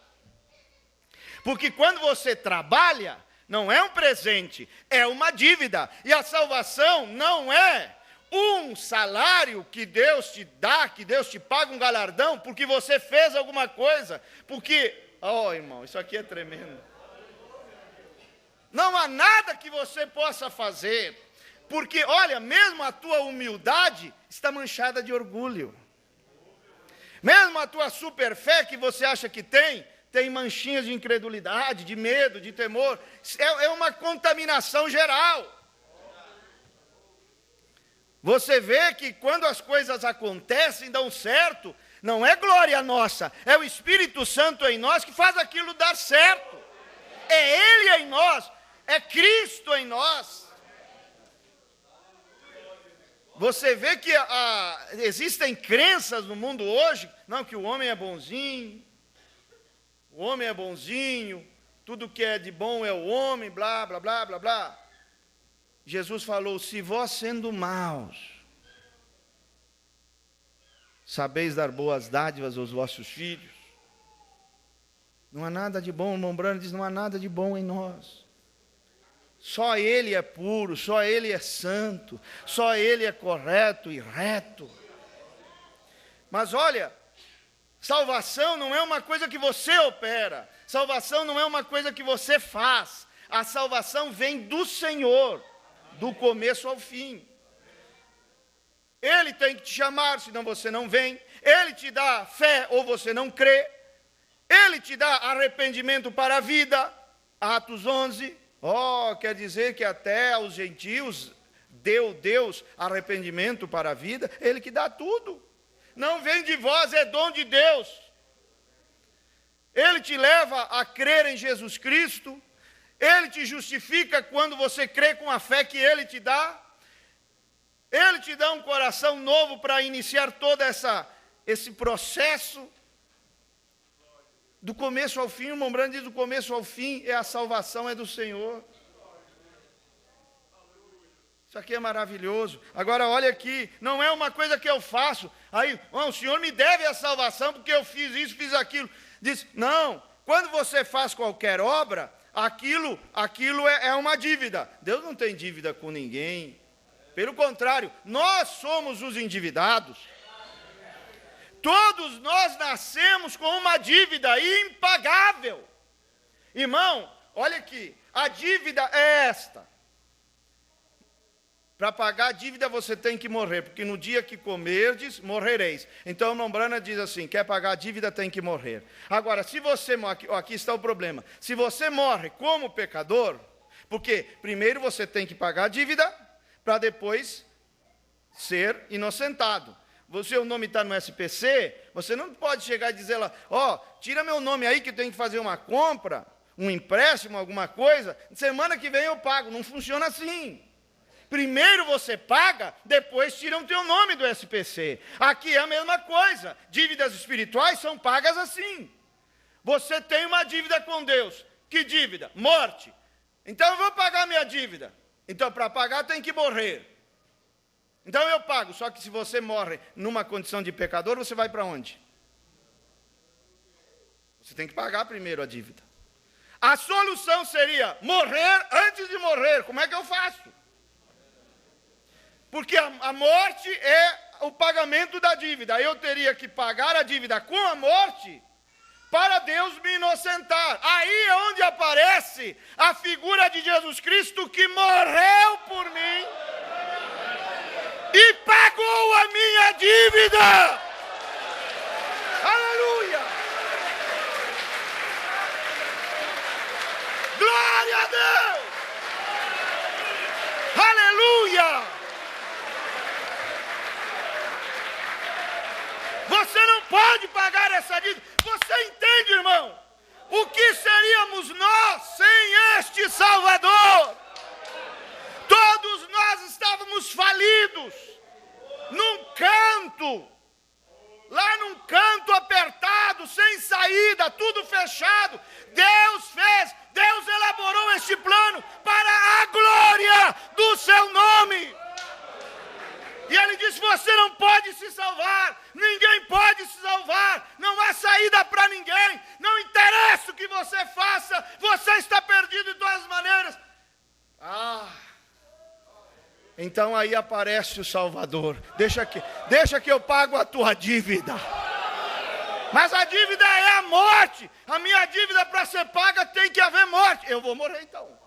Porque quando você trabalha, não é um presente, é uma dívida. E a salvação não é um salário que Deus te dá, que Deus te paga um galardão, porque você fez alguma coisa. Porque, irmão, isso aqui é tremendo. Não há nada que você possa fazer, porque, olha, mesmo a tua humildade está manchada de orgulho. Mesmo a tua super fé que você acha que tem manchinhas de incredulidade, de medo, de temor. É uma contaminação geral. Você vê que quando as coisas acontecem, dão certo, não é glória nossa, é o Espírito Santo em nós que faz aquilo dar certo. É Ele em nós, é Cristo em nós. Você vê que existem crenças no mundo hoje, não, que o homem é bonzinho, tudo que é de bom é o homem, blá, blá, blá, blá, blá. Jesus falou, se vós sendo maus, sabeis dar boas dádivas aos vossos filhos, não há nada de bom, o irmão Branham diz, não há nada de bom em nós. Só Ele é puro, só Ele é santo, só Ele é correto e reto. Mas olha, salvação não é uma coisa que você opera, salvação não é uma coisa que você faz, a salvação vem do Senhor, do começo ao fim. Ele tem que te chamar, senão você não vem, Ele te dá fé ou você não crê, Ele te dá arrependimento para a vida, Atos 11, quer dizer que até aos gentios deu Deus arrependimento para a vida, Ele que dá tudo. Não vem de vós, é dom de Deus. Ele te leva a crer em Jesus Cristo, Ele te justifica quando você crê com a fé que Ele te dá, Ele te dá um coração novo para iniciar todo esse processo. Do começo ao fim, o irmão Branham diz, do começo ao fim, a salvação é do Senhor. Isso aqui é maravilhoso. Agora, olha aqui, não é uma coisa que eu faço. Aí, o Senhor me deve a salvação porque eu fiz isso, fiz aquilo. Diz, não, quando você faz qualquer obra, aquilo é uma dívida. Deus não tem dívida com ninguém. Pelo contrário, nós somos os endividados. Todos nós nascemos com uma dívida impagável. Irmão, olha aqui, a dívida é esta. Para pagar a dívida você tem que morrer, porque no dia que comerdes, morrereis. Então o irmão Branham diz assim, quer pagar a dívida, tem que morrer. Agora, se você morre, aqui está o problema, se você morre como pecador, porque primeiro você tem que pagar a dívida, para depois ser inocentado. Seu nome está no SPC, você não pode chegar e dizer lá, tira meu nome aí que eu tenho que fazer uma compra, um empréstimo, alguma coisa, semana que vem eu pago. Não funciona assim. Primeiro você paga, depois tiram o teu nome do SPC. Aqui é a mesma coisa, dívidas espirituais são pagas assim. Você tem uma dívida com Deus, que dívida? Morte. Então eu vou pagar minha dívida. Então para pagar tem que morrer. Então eu pago, só que se você morre numa condição de pecador, você vai para onde? Você tem que pagar primeiro a dívida. A solução seria morrer antes de morrer. Como é que eu faço? Porque a morte é o pagamento da dívida. Eu teria que pagar a dívida com a morte para Deus me inocentar. Aí é onde aparece a figura de Jesus Cristo que morreu por mim e pagou a minha dívida. Aleluia! Glória a Deus! Aleluia! Você não pode pagar essa dívida. Você entende, irmão? O que seríamos nós sem este Salvador? Todos nós estávamos falidos, lá num canto apertado, sem saída, tudo fechado. Deus elaborou este plano para a glória do seu nome. E ele disse, você não pode se salvar, ninguém pode se salvar, não há saída para ninguém, não interessa o que você faça, você está perdido de todas as maneiras. Então aí aparece o Salvador, deixa que eu pago a tua dívida. Mas a dívida é a morte, a minha dívida para ser paga tem que haver morte. Eu vou morrer então.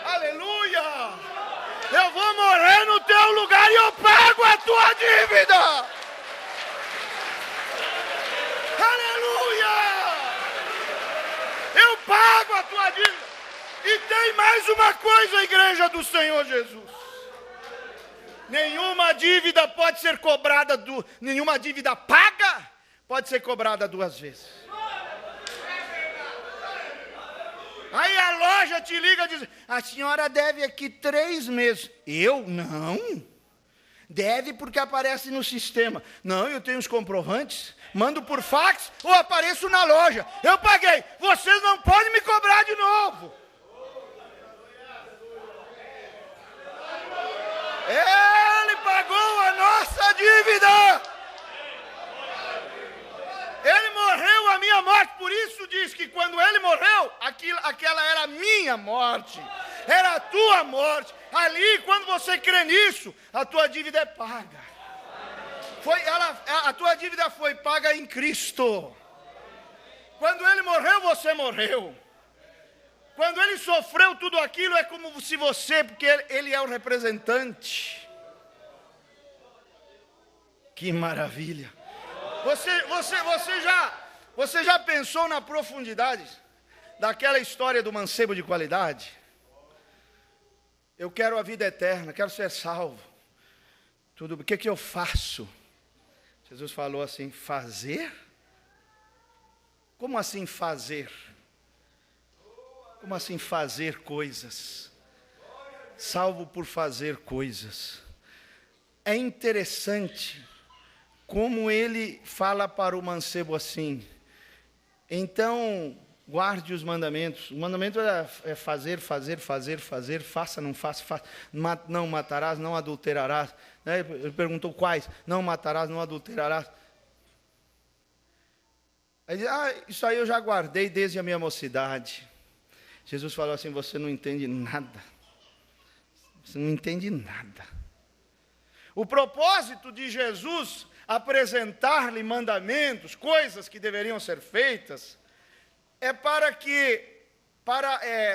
Aleluia! Eu vou morrer no teu lugar e eu pago a tua dívida. Aleluia! Eu pago a tua dívida. E tem mais uma coisa, igreja do Senhor Jesus. Nenhuma dívida pode ser cobrada, nenhuma dívida paga pode ser cobrada 2 vezes. Aí a loja te liga e diz, a senhora deve aqui 3 meses. Eu? Não. Deve porque aparece no sistema. Não, eu tenho os comprovantes. Mando por fax ou apareço na loja. Eu paguei. Vocês não podem me cobrar de novo. Ele pagou a nossa dívida. Ele morreu a minha morte. Por isso diz que quando ele morreu, aquela era a minha morte. Era a tua morte. Ali, quando você crê nisso, a tua dívida é paga. A tua dívida foi paga em Cristo. Quando ele morreu, você morreu. Quando ele sofreu tudo aquilo, é como se você, porque ele é o representante. Que maravilha. Você já pensou na profundidade daquela história do mancebo de qualidade? Eu quero a vida eterna, quero ser salvo. O que eu faço? Jesus falou assim, fazer? Como assim fazer? Como assim fazer coisas? Salvo por fazer coisas. É interessante como ele fala para o mancebo assim, então guarde os mandamentos. O mandamento é fazer, faça, não faça, não matarás, não adulterarás. Ele perguntou quais, não matarás, não adulterarás. Aí diz, isso aí eu já guardei desde a minha mocidade. Jesus falou assim, você não entende nada. Você não entende nada. O propósito de Jesus apresentar-lhe mandamentos, coisas que deveriam ser feitas, é para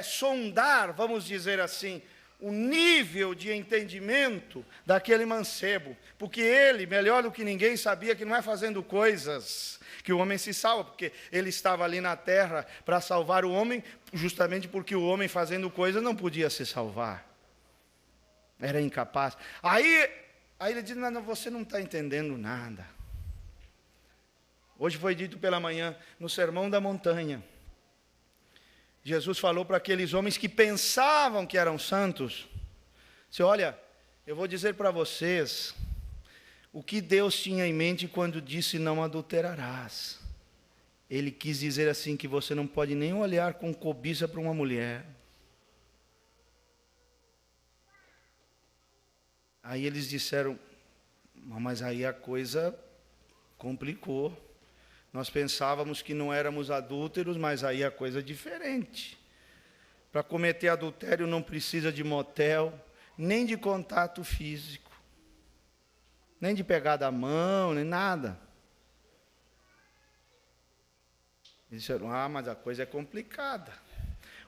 sondar, vamos dizer assim, o nível de entendimento daquele mancebo, porque ele, melhor do que ninguém, sabia que não é fazendo coisas que o homem se salva, porque ele estava ali na terra para salvar o homem, justamente porque o homem fazendo coisas não podia se salvar, era incapaz. Aí ele diz, não, você não está entendendo nada. Hoje foi dito pela manhã, no Sermão da Montanha, Jesus falou para aqueles homens que pensavam que eram santos, disse, olha, eu vou dizer para vocês, o que Deus tinha em mente quando disse não adulterarás. Ele quis dizer assim, que você não pode nem olhar com cobiça para uma mulher. Aí eles disseram, mas aí a coisa complicou. Nós pensávamos que não éramos adúlteros, mas aí a coisa é diferente. Para cometer adultério não precisa de motel, nem de contato físico, nem de pegar da mão, nem nada. Eles disseram, mas a coisa é complicada.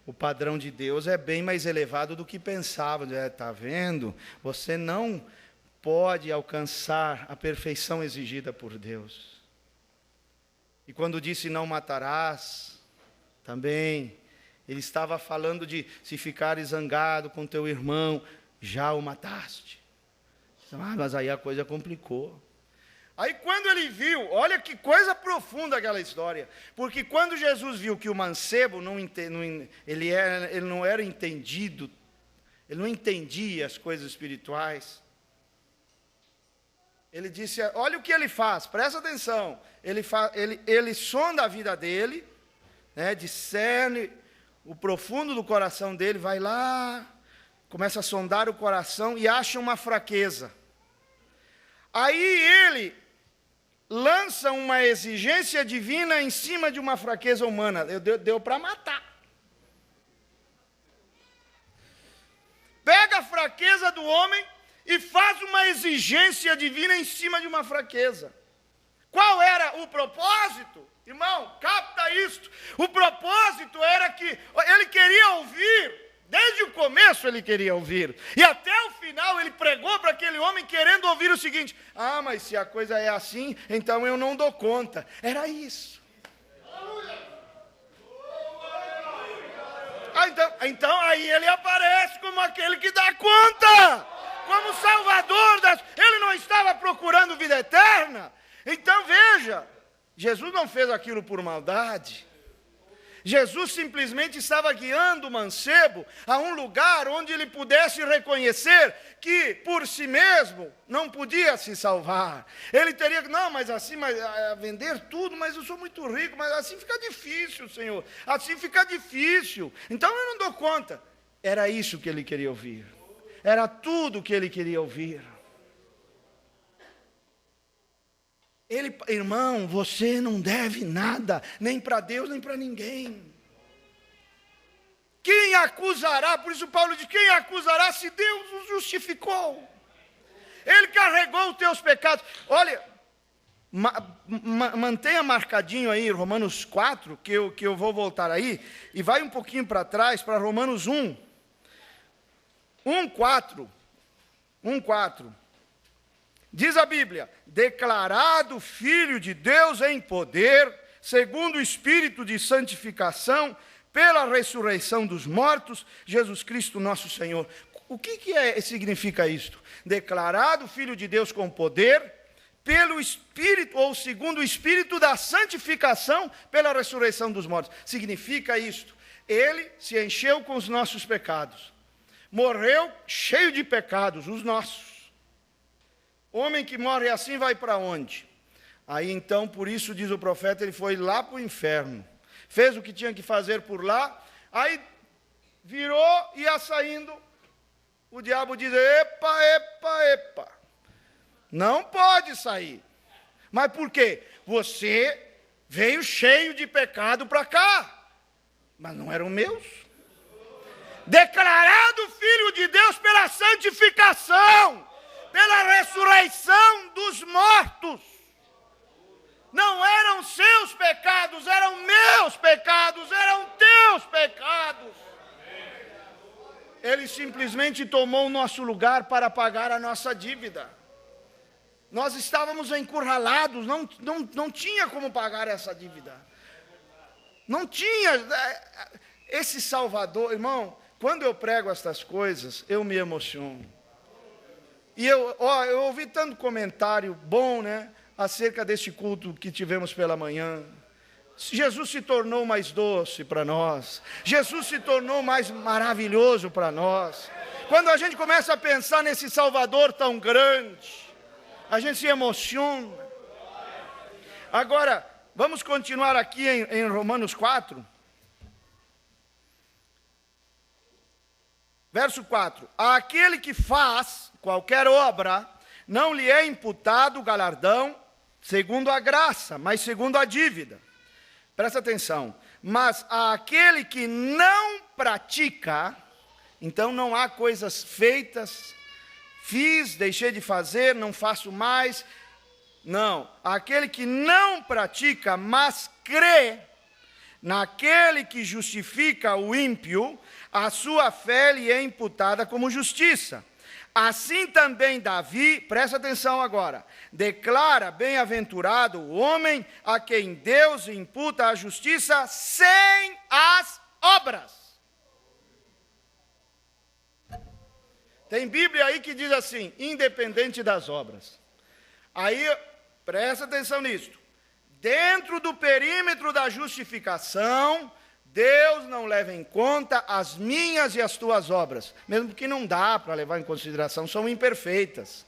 O padrão de Deus é bem mais elevado do que pensavam. Está vendo? Você não pode alcançar a perfeição exigida por Deus. E quando disse não matarás, também, ele estava falando de se ficares zangado com teu irmão, já o mataste. Mas aí a coisa complicou. Aí quando ele viu, olha que coisa profunda aquela história, porque quando Jesus viu que o mancebo ele não era entendido, ele não entendia as coisas espirituais, ele disse, olha o que ele faz, presta atenção, ele sonda a vida dele, discerne o profundo do coração dele, vai lá, começa a sondar o coração e acha uma fraqueza. Aí ele lança uma exigência divina em cima de uma fraqueza humana. Deu para matar. Pega a fraqueza do homem e faz uma exigência divina em cima de uma fraqueza. Qual era o propósito? Irmão, capta isto. O propósito era que ele queria ouvir. Desde o começo ele queria ouvir. E até o final ele pregou para aquele homem querendo ouvir o seguinte. Mas se a coisa é assim, então eu não dou conta. Era isso. Então aí ele aparece como aquele que dá conta. como Salvador ele não estava procurando vida eterna. Então veja, Jesus não fez aquilo por maldade. Jesus simplesmente estava guiando o mancebo a um lugar onde ele pudesse reconhecer que por si mesmo não podia se salvar. Ele teria que, não, mas assim, vender tudo, mas eu sou muito rico, mas assim fica difícil, Senhor. Assim fica difícil. Então eu não dou conta. Era isso que ele queria ouvir. Era tudo que ele queria ouvir. Irmão, você não deve nada, nem para Deus, nem para ninguém. Quem acusará? Por isso Paulo diz, quem acusará se Deus os justificou? Ele carregou os teus pecados. Olha, mantenha marcadinho aí Romanos 4, que eu vou voltar aí, e vai um pouquinho para trás, para Romanos 1. 1:4. Diz a Bíblia, declarado Filho de Deus em poder, segundo o Espírito de santificação, pela ressurreição dos mortos, Jesus Cristo nosso Senhor. O que significa isto? Declarado Filho de Deus com poder, pelo Espírito, ou segundo o Espírito da santificação, pela ressurreição dos mortos. Significa isto, ele se encheu com os nossos pecados, morreu cheio de pecados, os nossos. Homem que morre assim vai para onde? Aí então, por isso diz o profeta, ele foi lá para o inferno. Fez o que tinha que fazer por lá, aí virou, ia saindo, o diabo diz, epa, não pode sair. Mas por quê? Você veio cheio de pecado para cá, mas não eram meus. Declarado Filho de Deus pela santificação, pela ressurreição dos mortos. Não eram seus pecados, eram meus pecados, eram teus pecados. Ele simplesmente tomou o nosso lugar para pagar a nossa dívida. Nós estávamos encurralados, não tinha como pagar essa dívida. Não tinha. Esse Salvador, irmão, quando eu prego estas coisas, eu me emociono. E eu ouvi tanto comentário bom, né, acerca deste culto que tivemos pela manhã. Jesus se tornou mais doce para nós. Jesus se tornou mais maravilhoso para nós. Quando a gente começa a pensar nesse Salvador tão grande, a gente se emociona. Agora, vamos continuar aqui em Romanos 4. Verso 4. Aquele que faz qualquer obra, não lhe é imputado o galardão segundo a graça, mas segundo a dívida. Presta atenção. Mas aquele que não pratica, então não há coisas feitas, fiz, deixei de fazer, não faço mais. Não, aquele que não pratica, mas crê naquele que justifica o ímpio, a sua fé lhe é imputada como justiça. Assim também Davi, presta atenção agora, declara bem-aventurado o homem a quem Deus imputa a justiça sem as obras. Tem Bíblia aí que diz assim, independente das obras. Aí, presta atenção nisto. Dentro do perímetro da justificação, Deus não leva em conta as minhas e as tuas obras, mesmo que não dá para levar em consideração, são imperfeitas.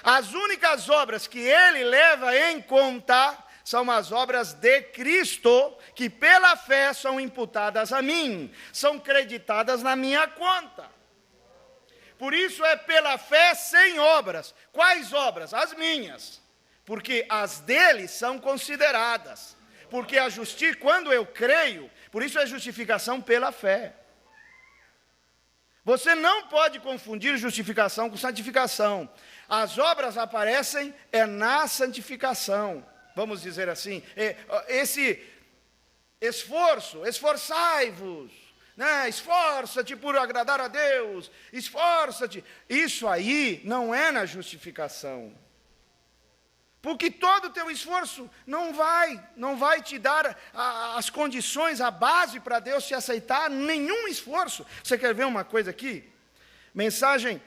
As únicas obras que Ele leva em conta são as obras de Cristo, que pela fé são imputadas a mim, são creditadas na minha conta. Por isso é pela fé sem obras. Quais obras? As minhas, porque as dele são consideradas. Porque a justiça, quando eu creio, por isso é justificação pela fé. Você não pode confundir justificação com santificação. As obras aparecem na santificação. Vamos dizer assim, esse esforço, esforçai-vos, né? Esforça-te por agradar a Deus, esforça-te. Isso aí não é na justificação. Porque todo o teu esforço não vai te dar as condições, a base para Deus te aceitar, nenhum esforço. Você quer ver uma coisa aqui? Mensagem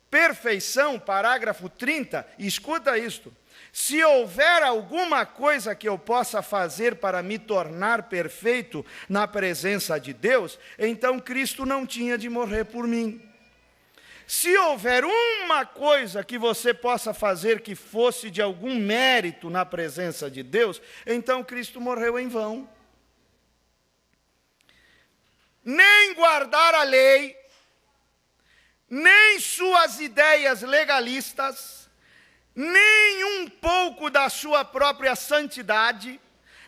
perfeição, parágrafo 30, escuta isto. Se houver alguma coisa que eu possa fazer para me tornar perfeito na presença de Deus, então Cristo não tinha de morrer por mim. Se houver uma coisa que você possa fazer que fosse de algum mérito na presença de Deus, então Cristo morreu em vão. Nem guardar a lei, nem suas ideias legalistas, nem um pouco da sua própria santidade,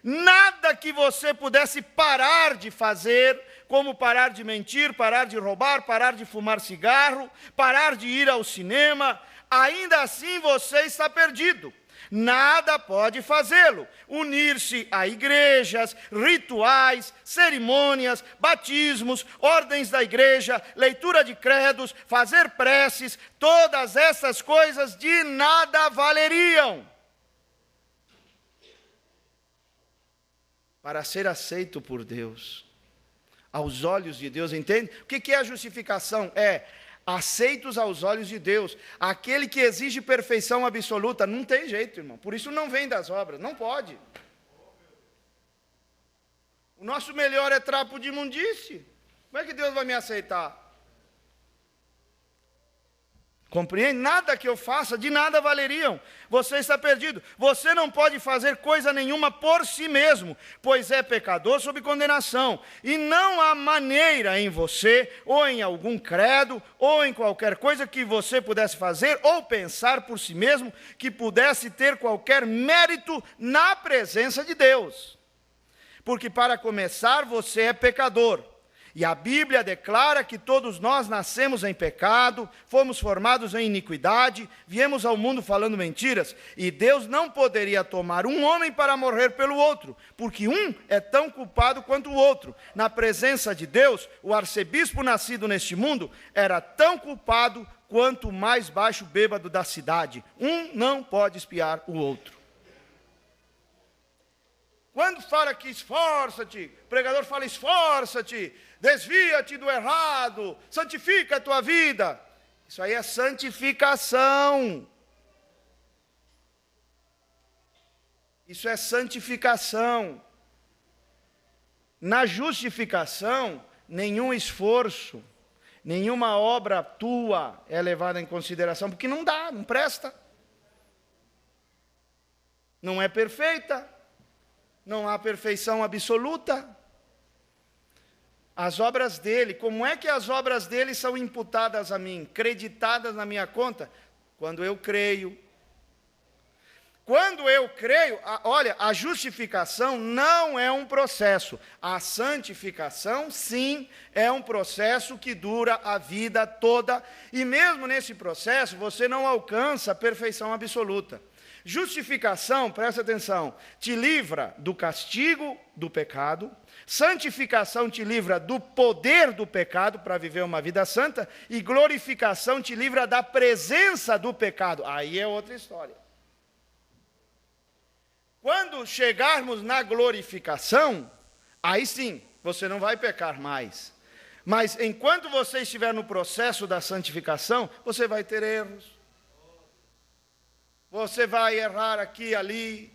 nada que você pudesse parar de fazer, como parar de mentir, parar de roubar, parar de fumar cigarro, parar de ir ao cinema, ainda assim você está perdido. Nada pode fazê-lo. Unir-se a igrejas, rituais, cerimônias, batismos, ordens da igreja, leitura de credos, fazer preces, todas essas coisas de nada valeriam para ser aceito por Deus, aos olhos de Deus, entende? O que é a justificação? É aceitos aos olhos de Deus. Aquele que exige perfeição absoluta, não tem jeito, irmão. Por isso não vem das obras, não pode. O nosso melhor é trapo de imundície. Como é que Deus vai me aceitar? Compreende? Nada que eu faça, de nada valeriam. Você está perdido. Você não pode fazer coisa nenhuma por si mesmo, pois é pecador sob condenação. E não há maneira em você, ou em algum credo, ou em qualquer coisa que você pudesse fazer, ou pensar por si mesmo, que pudesse ter qualquer mérito na presença de Deus. Porque, para começar, você é pecador. E a Bíblia declara que todos nós nascemos em pecado, fomos formados em iniquidade, viemos ao mundo falando mentiras, e Deus não poderia tomar um homem para morrer pelo outro, porque um é tão culpado quanto o outro. Na presença de Deus, o arcebispo nascido neste mundo era tão culpado quanto o mais baixo bêbado da cidade. Um não pode espiar o outro. Quando fala que esforça-te, o pregador fala esforça-te, desvia-te do errado, santifica a tua vida. Isso aí é santificação. Isso é santificação. Na justificação, nenhum esforço, nenhuma obra tua é levada em consideração, porque não dá, não presta. Não é perfeita. Não há perfeição absoluta. As obras dele, como é que as obras dele são imputadas a mim, creditadas na minha conta? Quando eu creio. Quando eu creio, olha, a justificação não é um processo. A santificação, sim, é um processo que dura a vida toda. E mesmo nesse processo, você não alcança a perfeição absoluta. Justificação, presta atenção, te livra do castigo do pecado, santificação te livra do poder do pecado para viver uma vida santa, e glorificação te livra da presença do pecado. Aí é outra história. Quando chegarmos na glorificação, aí sim, você não vai pecar mais. Mas enquanto você estiver no processo da santificação, você vai ter erros. Você vai errar aqui e ali,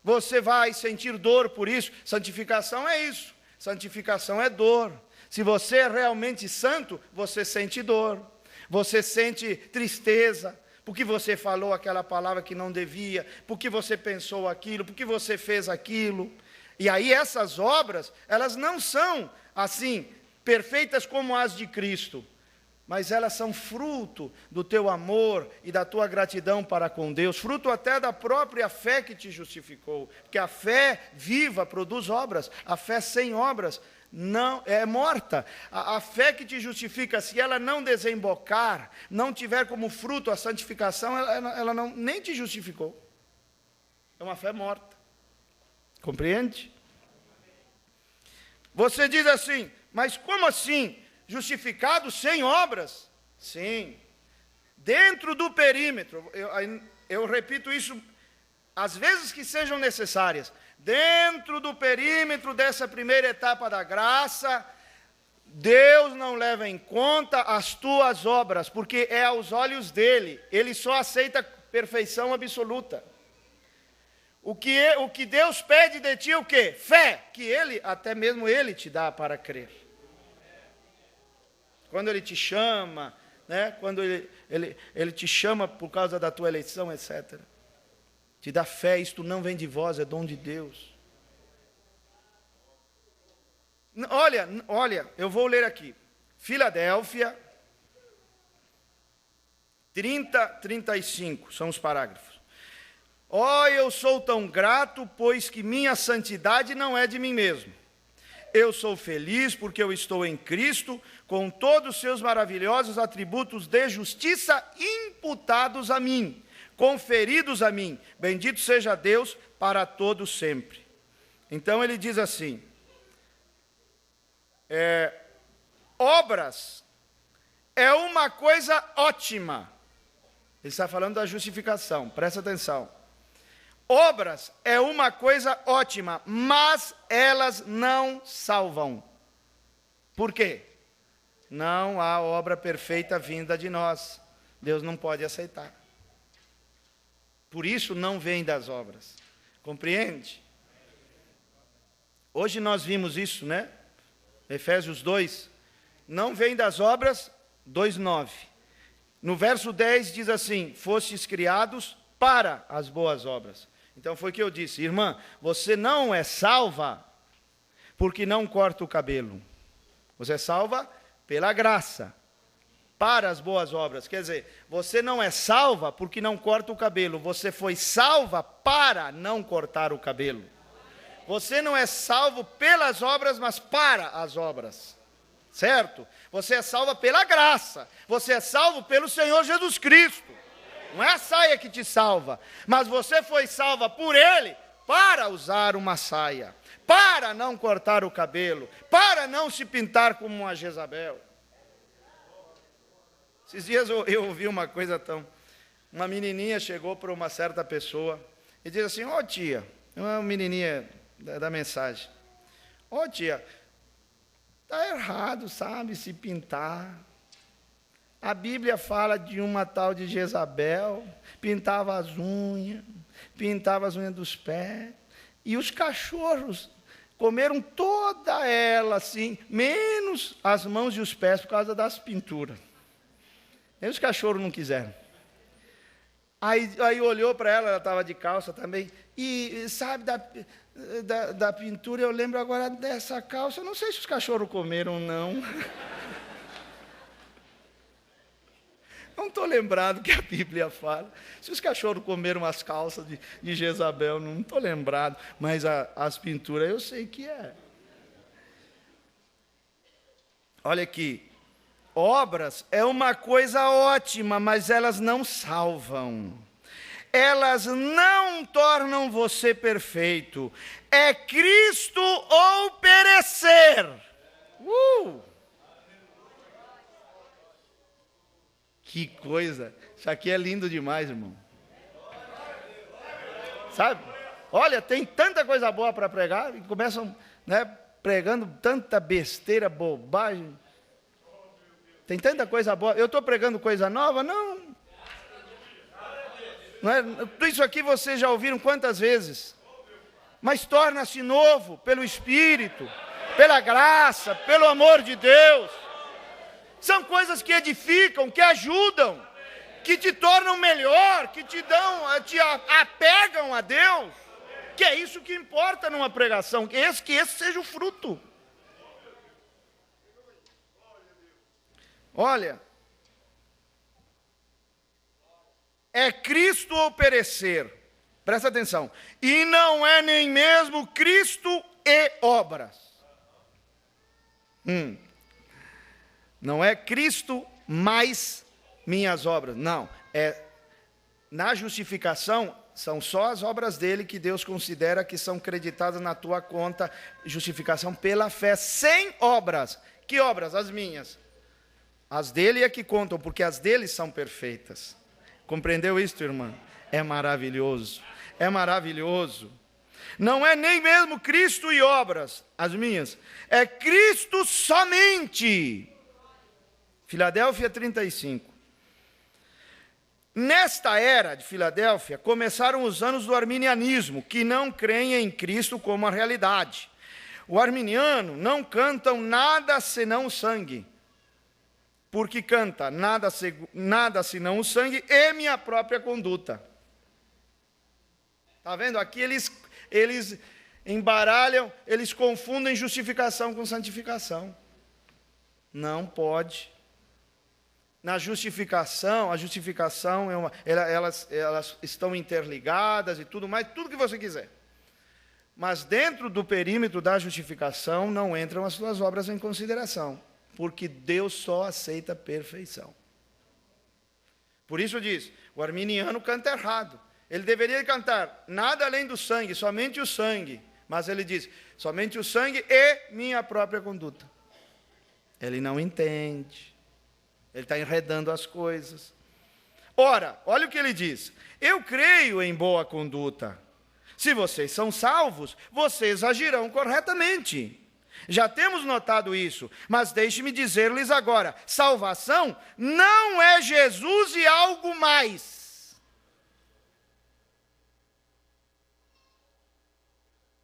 você vai sentir dor por isso. Santificação é isso, santificação é dor. Se você é realmente santo, você sente dor, você sente tristeza, porque você falou aquela palavra que não devia, porque você pensou aquilo, porque você fez aquilo. E aí essas obras, elas não são assim, perfeitas como as de Cristo, mas elas são fruto do teu amor e da tua gratidão para com Deus, fruto até da própria fé que te justificou, porque a fé viva produz obras, a fé sem obras não é morta. A fé que te justifica, se ela não desembocar, não tiver como fruto a santificação, ela não, nem te justificou, é uma fé morta, compreende? Você diz assim, mas como assim? Justificado sem obras? Sim. Dentro do perímetro, eu repito isso às vezes que sejam necessárias. Dentro do perímetro dessa primeira etapa da graça, Deus não leva em conta as tuas obras, porque é aos olhos dele. Ele só aceita perfeição absoluta. O que Deus pede de ti é o quê? Fé, que ele, até mesmo ele te dá para crer. Quando ele te chama, né? Quando ele te chama por causa da tua eleição, etc. Te dá fé, isto não vem de vós, é dom de Deus. Olha, eu vou ler aqui. Filadélfia 35, são os parágrafos. Eu sou tão grato, pois que minha santidade não é de mim mesmo. Eu sou feliz porque eu estou em Cristo, com todos os seus maravilhosos atributos de justiça imputados a mim, conferidos a mim. Bendito seja Deus para todos sempre. Então ele diz assim, obras é uma coisa ótima. Ele está falando da justificação, presta atenção. Obras é uma coisa ótima, mas elas não salvam. Por quê? Não há obra perfeita vinda de nós. Deus não pode aceitar. Por isso não vem das obras. Compreende? Hoje nós vimos isso, né? Efésios 2. Não vem das obras, 2:9. No verso 10 diz assim, fostes criados para as boas obras. Então foi o que eu disse, irmã, você não é salva porque não corta o cabelo. Você é salva pela graça, para as boas obras. Quer dizer, você não é salva porque não corta o cabelo. Você foi salva para não cortar o cabelo. Você não é salvo pelas obras, mas para as obras. Certo? Você é salva pela graça. Você é salvo pelo Senhor Jesus Cristo. Não é a saia que te salva, mas você foi salva por Ele para usar uma saia, para não cortar o cabelo, para não se pintar como uma Jezabel. Esses dias eu ouvi uma coisa uma menininha chegou para uma certa pessoa e disse assim, tia, uma menininha da mensagem, tia, está errado, sabe, se pintar. A Bíblia fala de uma tal de Jezabel, pintava as unhas dos pés, e os cachorros comeram toda ela, assim, menos as mãos e os pés, por causa das pinturas. E os cachorros não quiseram. Aí olhou para ela estava de calça também, e sabe, da pintura, eu lembro agora dessa calça, eu não sei se os cachorros comeram ou não. Não estou lembrado que a Bíblia fala. Se os cachorros comeram as calças de Jezabel, não estou lembrado. Mas as pinturas eu sei que é. Olha aqui. Obras é uma coisa ótima, mas elas não salvam. Elas não tornam você perfeito. É Cristo ou perecer. Que coisa, isso aqui é lindo demais, irmão. Sabe? Olha, tem tanta coisa boa para pregar, e começam, né, pregando tanta besteira, bobagem. Tem tanta coisa boa. Eu estou pregando coisa nova? Não é? Tudo isso aqui vocês já ouviram quantas vezes? Mas torna-se novo pelo Espírito, pela graça, pelo amor de Deus. São coisas que edificam, que ajudam, que te tornam melhor, que te apegam a Deus. Que é isso que importa numa pregação, que esse seja o fruto. Olha, é Cristo ou perecer, presta atenção, e não é nem mesmo Cristo e obras. Não é Cristo mais minhas obras. Não. Na justificação, são só as obras dele que Deus considera que são creditadas na tua conta. Justificação pela fé, sem obras. Que obras? As minhas. As dele é que contam, porque as dele são perfeitas. Compreendeu isso, irmã? É maravilhoso. É maravilhoso. Não é nem mesmo Cristo e obras, as minhas. É Cristo somente. Filadélfia 35. Nesta era de Filadélfia, começaram os anos do arminianismo, que não creem em Cristo como a realidade. O arminiano não cantam nada senão o sangue, porque canta nada senão o sangue e minha própria conduta. Está vendo? Aqui eles embaralham, eles confundem justificação com santificação. Não pode. Na justificação, a justificação, elas estão interligadas e tudo mais, tudo que você quiser. Mas dentro do perímetro da justificação não entram as suas obras em consideração, porque Deus só aceita perfeição. Por isso diz, o arminiano canta errado. Ele deveria cantar nada além do sangue, somente o sangue. Mas ele diz, somente o sangue e minha própria conduta. Ele não entende. Ele está enredando as coisas. Ora, olha o que ele diz. Eu creio em boa conduta. Se vocês são salvos, vocês agirão corretamente. Já temos notado isso, mas deixe-me dizer-lhes agora, salvação não é Jesus e algo mais.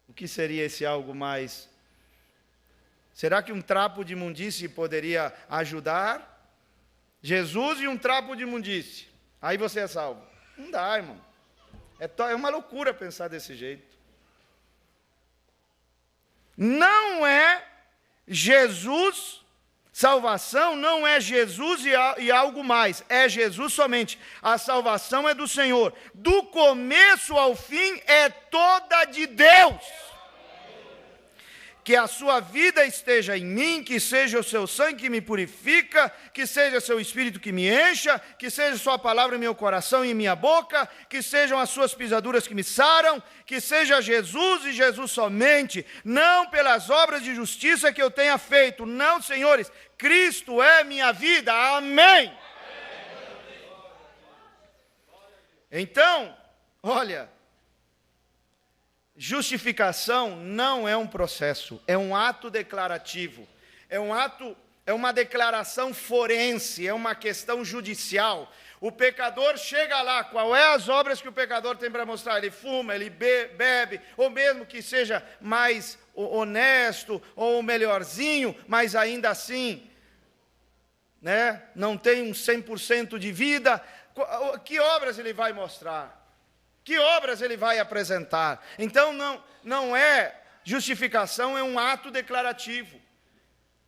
O que seria esse algo mais? Será que um trapo de imundície poderia ajudar? Jesus e um trapo de imundície, aí você é salvo. Não dá, irmão. É uma loucura pensar desse jeito. Não é Jesus, salvação não é Jesus e algo mais, é Jesus somente. A salvação é do Senhor, do começo ao fim é toda de Deus. Que a sua vida esteja em mim, que seja o seu sangue que me purifica, que seja seu espírito que me encha, que seja sua palavra em meu coração e em minha boca, que sejam as suas pisaduras que me saram, que seja Jesus e Jesus somente, não pelas obras de justiça que eu tenha feito, não, senhores, Cristo é minha vida, amém. Então, olha, justificação não é um processo, é um ato declarativo, é uma declaração forense, é uma questão judicial. O pecador chega lá, qual é as obras que o pecador tem para mostrar? Ele fuma, ele bebe, ou mesmo que seja mais honesto, ou melhorzinho, mas ainda assim, né, não tem um 100% de vida. Que obras ele vai mostrar? Que obras ele vai apresentar? Então, não é justificação, é um ato declarativo.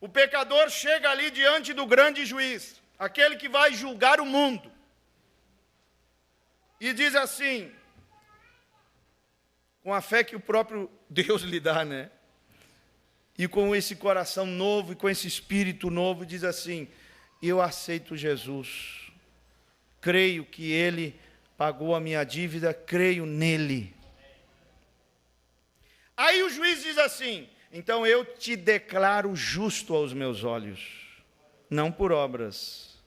O pecador chega ali diante do grande juiz, aquele que vai julgar o mundo, e diz assim, com a fé que o próprio Deus lhe dá, né? E com esse coração novo, e com esse espírito novo, diz assim, eu aceito Jesus, creio que Ele pagou a minha dívida, creio nele. Aí o juiz diz assim, então eu te declaro justo aos meus olhos, não por obras,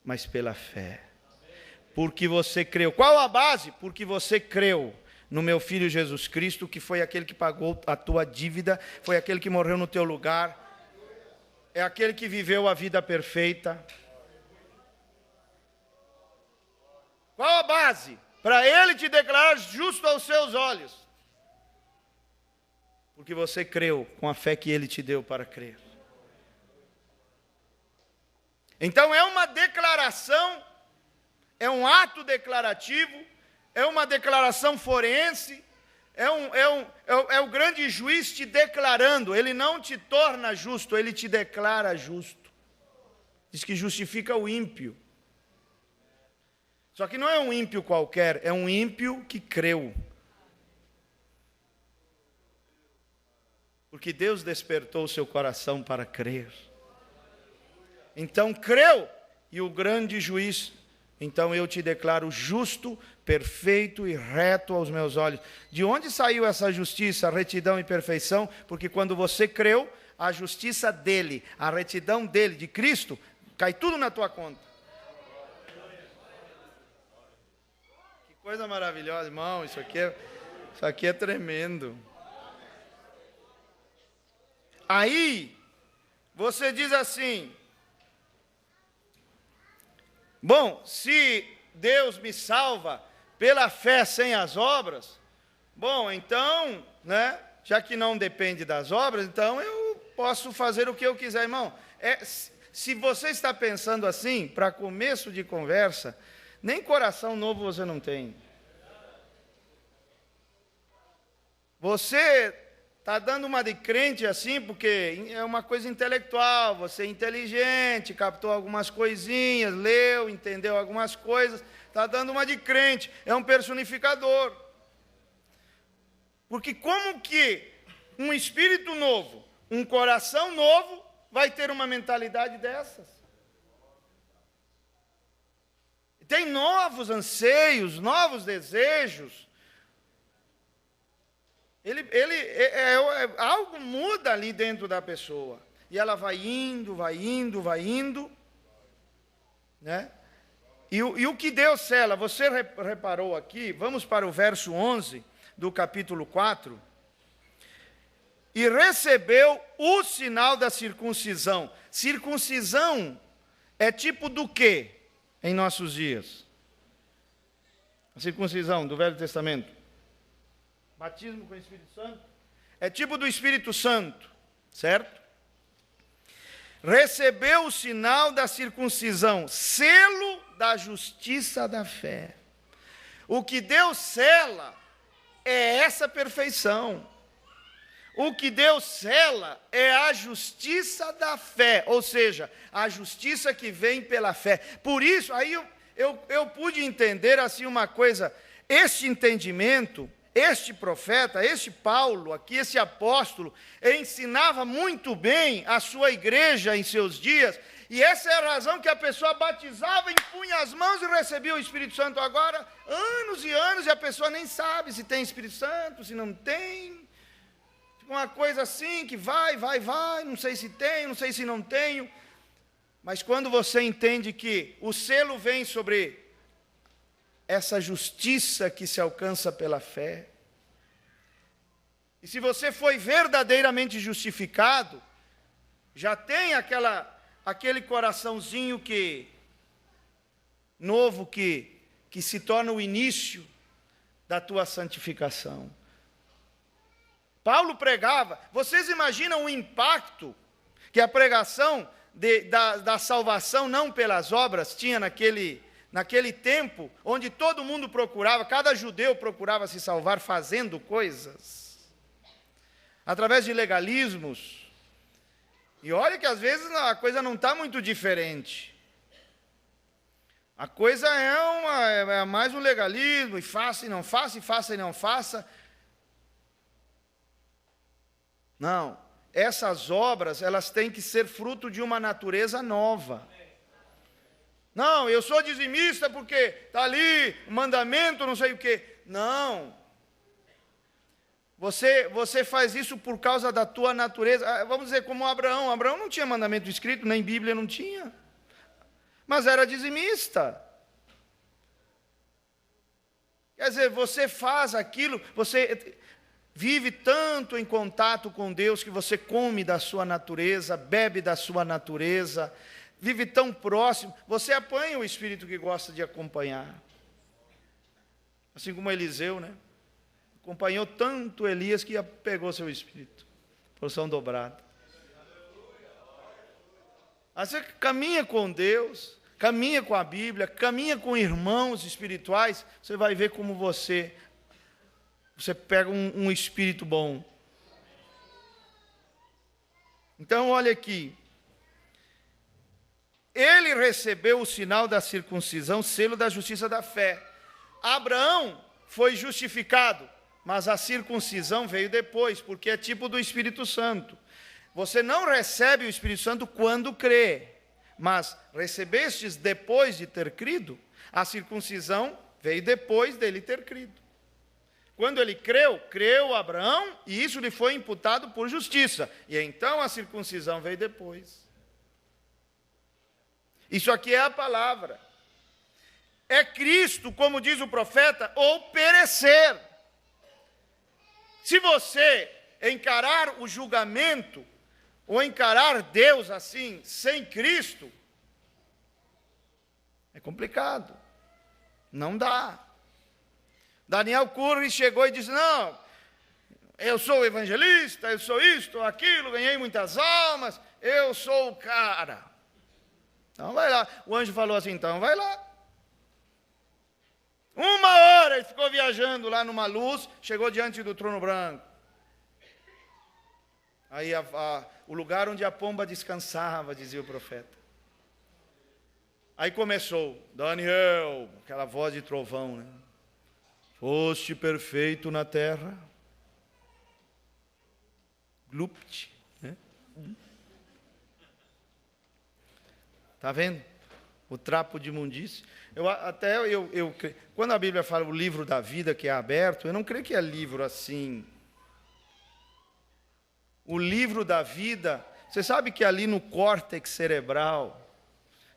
mas pela fé. Porque você creu. Qual a base? Porque você creu no meu Filho Jesus Cristo, que foi aquele que pagou a tua dívida, foi aquele que morreu no teu lugar, é aquele que viveu a vida perfeita. Qual a base? Para Ele te declarar justo aos seus olhos. Porque você creu com a fé que Ele te deu para crer. Então é uma declaração, é um ato declarativo, é uma declaração forense, é o grande juiz te declarando. Ele não te torna justo, Ele te declara justo. Diz que justifica o ímpio. Só que não é um ímpio qualquer, é um ímpio que creu. Porque Deus despertou o seu coração para crer. Então creu, e o grande juiz, então eu te declaro justo, perfeito e reto aos meus olhos. De onde saiu essa justiça, retidão e perfeição? Porque quando você creu, a justiça dele, a retidão dele, de Cristo, cai tudo na tua conta. Coisa maravilhosa, irmão, isso aqui Isso aqui é tremendo. Aí, você diz assim: bom, se Deus me salva pela fé sem as obras, bom, então, né, já que não depende das obras, então eu posso fazer o que eu quiser, irmão. Se você está pensando assim, para começo de conversa, nem coração novo você não tem. Você está dando uma de crente assim, porque é uma coisa intelectual, você é inteligente, captou algumas coisinhas, leu, entendeu algumas coisas, está dando uma de crente, é um personificador. Porque como que um espírito novo, um coração novo, vai ter uma mentalidade dessas? Tem novos anseios, novos desejos. Algo muda ali dentro da pessoa. E ela vai indo, né? E o que Deus cela, você reparou aqui, vamos para o verso 11 do capítulo 4. E recebeu o sinal da circuncisão. Circuncisão é tipo do quê em nossos dias? A circuncisão do Velho Testamento. Batismo com o Espírito Santo. É tipo do Espírito Santo, certo? Recebeu o sinal da circuncisão, selo da justiça da fé. O que Deus cela é essa perfeição. O que Deus cela é a justiça da fé, ou seja, a justiça que vem pela fé. Por isso, aí eu pude entender assim uma coisa, este entendimento, este profeta, este Paulo aqui, esse apóstolo, ensinava muito bem a sua igreja em seus dias, e essa é a razão que a pessoa batizava, impunha as mãos e recebia o Espírito Santo. Agora, anos e anos, e a pessoa nem sabe se tem Espírito Santo, se não tem. Uma coisa assim, que vai, não sei se tenho, não sei se não tenho. Mas quando você entende que o selo vem sobre essa justiça que se alcança pela fé, e se você foi verdadeiramente justificado, já tem aquele coraçãozinho novo que se torna o início da tua santificação. Paulo pregava, vocês imaginam o impacto que a pregação da salvação não pelas obras tinha naquele tempo, onde todo mundo procurava, cada judeu procurava se salvar fazendo coisas, através de legalismos. E olha que às vezes a coisa não está muito diferente. A coisa é mais um legalismo, e faça e não faça, e faça e não faça. Não, essas obras, elas têm que ser fruto de uma natureza nova. Não, eu sou dizimista porque está ali, o mandamento, não sei o quê. Não. Você faz isso por causa da tua natureza. Vamos dizer, como Abraão. Abraão não tinha mandamento escrito, nem Bíblia não tinha. Mas era dizimista. Quer dizer, você faz aquilo, você vive tanto em contato com Deus que você come da sua natureza, bebe da sua natureza, vive tão próximo, você apanha o espírito que gosta de acompanhar. Assim como Eliseu, né? Acompanhou tanto Elias que pegou seu espírito, porção dobrada. Aí você caminha com Deus, caminha com a Bíblia, caminha com irmãos espirituais, você vai ver como você pega um espírito bom. Então, olha aqui. Ele recebeu o sinal da circuncisão, selo da justiça da fé. Abraão foi justificado, mas a circuncisão veio depois, porque é tipo do Espírito Santo. Você não recebe o Espírito Santo quando crê, mas recebestes depois de ter crido. A circuncisão veio depois dele ter crido. Quando ele creu Abraão, e isso lhe foi imputado por justiça. E então a circuncisão veio depois. Isso aqui é a palavra. É Cristo, como diz o profeta, ou perecer. Se você encarar o julgamento, ou encarar Deus assim, sem Cristo, é complicado. Não dá. Daniel Curry chegou e disse, não, eu sou evangelista, eu sou isto, aquilo, ganhei muitas almas, eu sou o cara. Então vai lá. O anjo falou assim, então vai lá. 1 hora ele ficou viajando lá numa luz, chegou diante do trono branco. Aí o lugar onde a pomba descansava, dizia o profeta. Aí começou, Daniel, aquela voz de trovão, né? Foste perfeito na terra. Glupt, né? Está vendo? O trapo de imundície. Quando a Bíblia fala o livro da vida que é aberto, eu não creio que é livro assim. O livro da vida, você sabe que ali no córtex cerebral,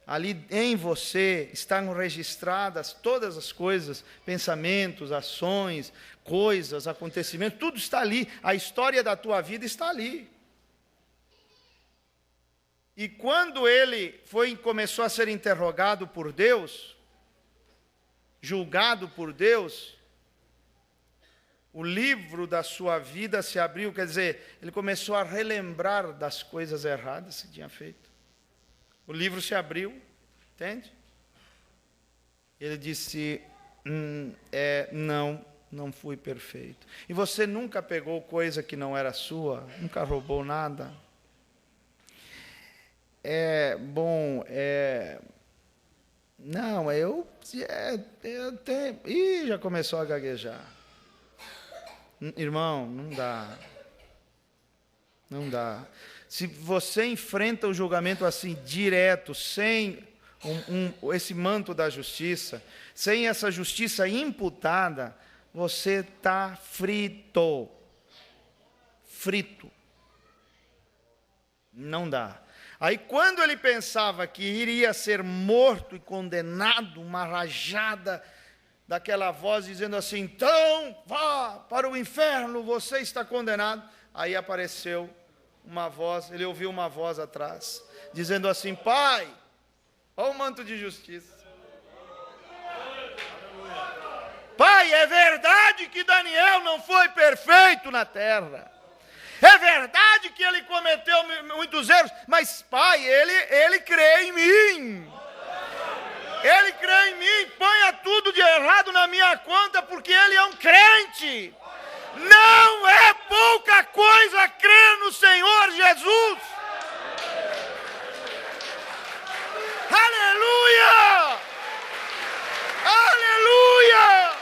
ali em você estão registradas todas as coisas, pensamentos, ações, coisas, acontecimentos, tudo está ali, a história da tua vida está ali. E quando ele começou a ser interrogado por Deus, julgado por Deus, o livro da sua vida se abriu, quer dizer, ele começou a relembrar das coisas erradas que tinha feito. O livro se abriu, entende? Ele disse, não fui perfeito. E você nunca pegou coisa que não era sua, nunca roubou nada. Não, eu tenho... Ih, já começou a gaguejar. Irmão, não dá. Não dá. Se você enfrenta o julgamento assim, direto, sem esse manto da justiça, sem essa justiça imputada, você está frito. Frito. Não dá. Aí quando ele pensava que iria ser morto e condenado, uma rajada daquela voz dizendo assim, então vá para o inferno, você está condenado. Aí apareceu uma voz, ele ouviu uma voz atrás, dizendo assim, Pai, olha o manto de justiça. Pai, é verdade que Daniel não foi perfeito na terra. É verdade que ele cometeu muitos erros, mas Pai, ele crê em mim. Ele crê em mim, ponha tudo de errado na minha conta, porque ele é um crente. Não é pouca coisa crer no Senhor Jesus. Aleluia! Aleluia!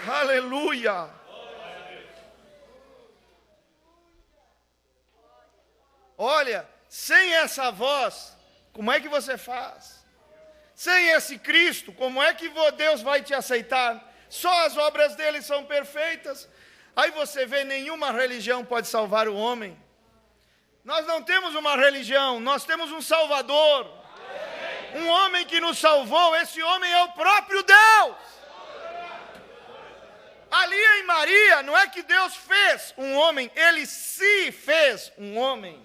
Aleluia! Olha, sem essa voz, como é que você faz? Sem esse Cristo, como é que Deus vai te aceitar? Só as obras dele são perfeitas. Aí você vê, nenhuma religião pode salvar o homem. Nós não temos uma religião, nós temos um Salvador. Um homem que nos salvou, esse homem é o próprio Deus. Ali em Maria, não é que Deus fez um homem, ele se fez um homem.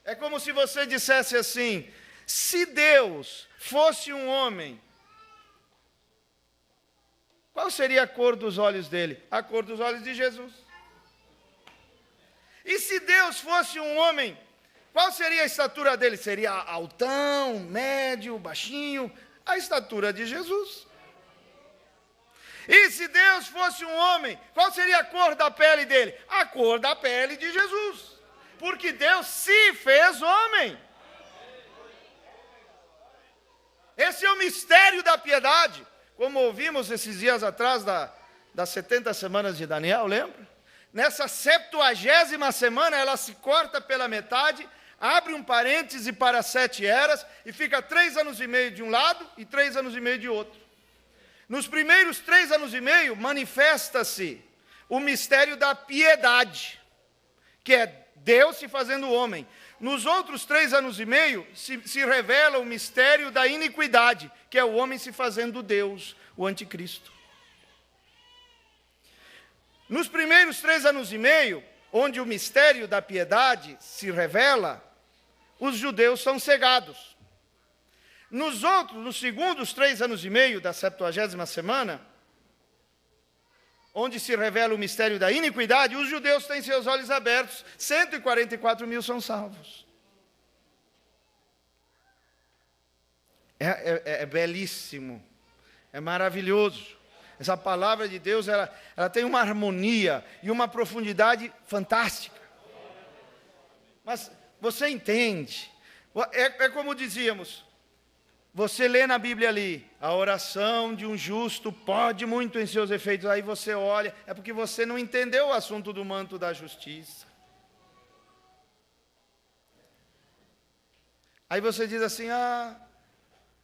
É como se você dissesse assim, se Deus fosse um homem, qual seria a cor dos olhos dele? A cor dos olhos de Jesus. E se Deus fosse um homem, qual seria a estatura dele? Seria altão, médio, baixinho? A estatura de Jesus. E se Deus fosse um homem, qual seria a cor da pele dele? A cor da pele de Jesus. Porque Deus se fez homem. Esse é o mistério da piedade. Como ouvimos esses dias atrás das 70 semanas de Daniel, lembra? Nessa 70ª semana, ela se corta pela metade, abre um parêntese para 7 eras, e fica 3 anos e meio de um lado e 3 anos e meio de outro. Nos primeiros 3 anos e meio, manifesta-se o mistério da piedade, que é Deus se fazendo homem. Nos outros 3 anos e meio, se revela o mistério da iniquidade, que é o homem se fazendo Deus, o anticristo. Nos primeiros 3 anos e meio, onde o mistério da piedade se revela, os judeus são cegados. Nos segundos 3 anos e meio da 70ª semana, onde se revela o mistério da iniquidade, os judeus têm seus olhos abertos, 144 mil são salvos. É belíssimo, é maravilhoso. Essa palavra de Deus, ela tem uma harmonia e uma profundidade fantástica. Mas você entende, é como dizíamos, você lê na Bíblia ali, a oração de um justo pode muito em seus efeitos, aí você olha, é porque você não entendeu o assunto do manto da justiça. Aí você diz assim,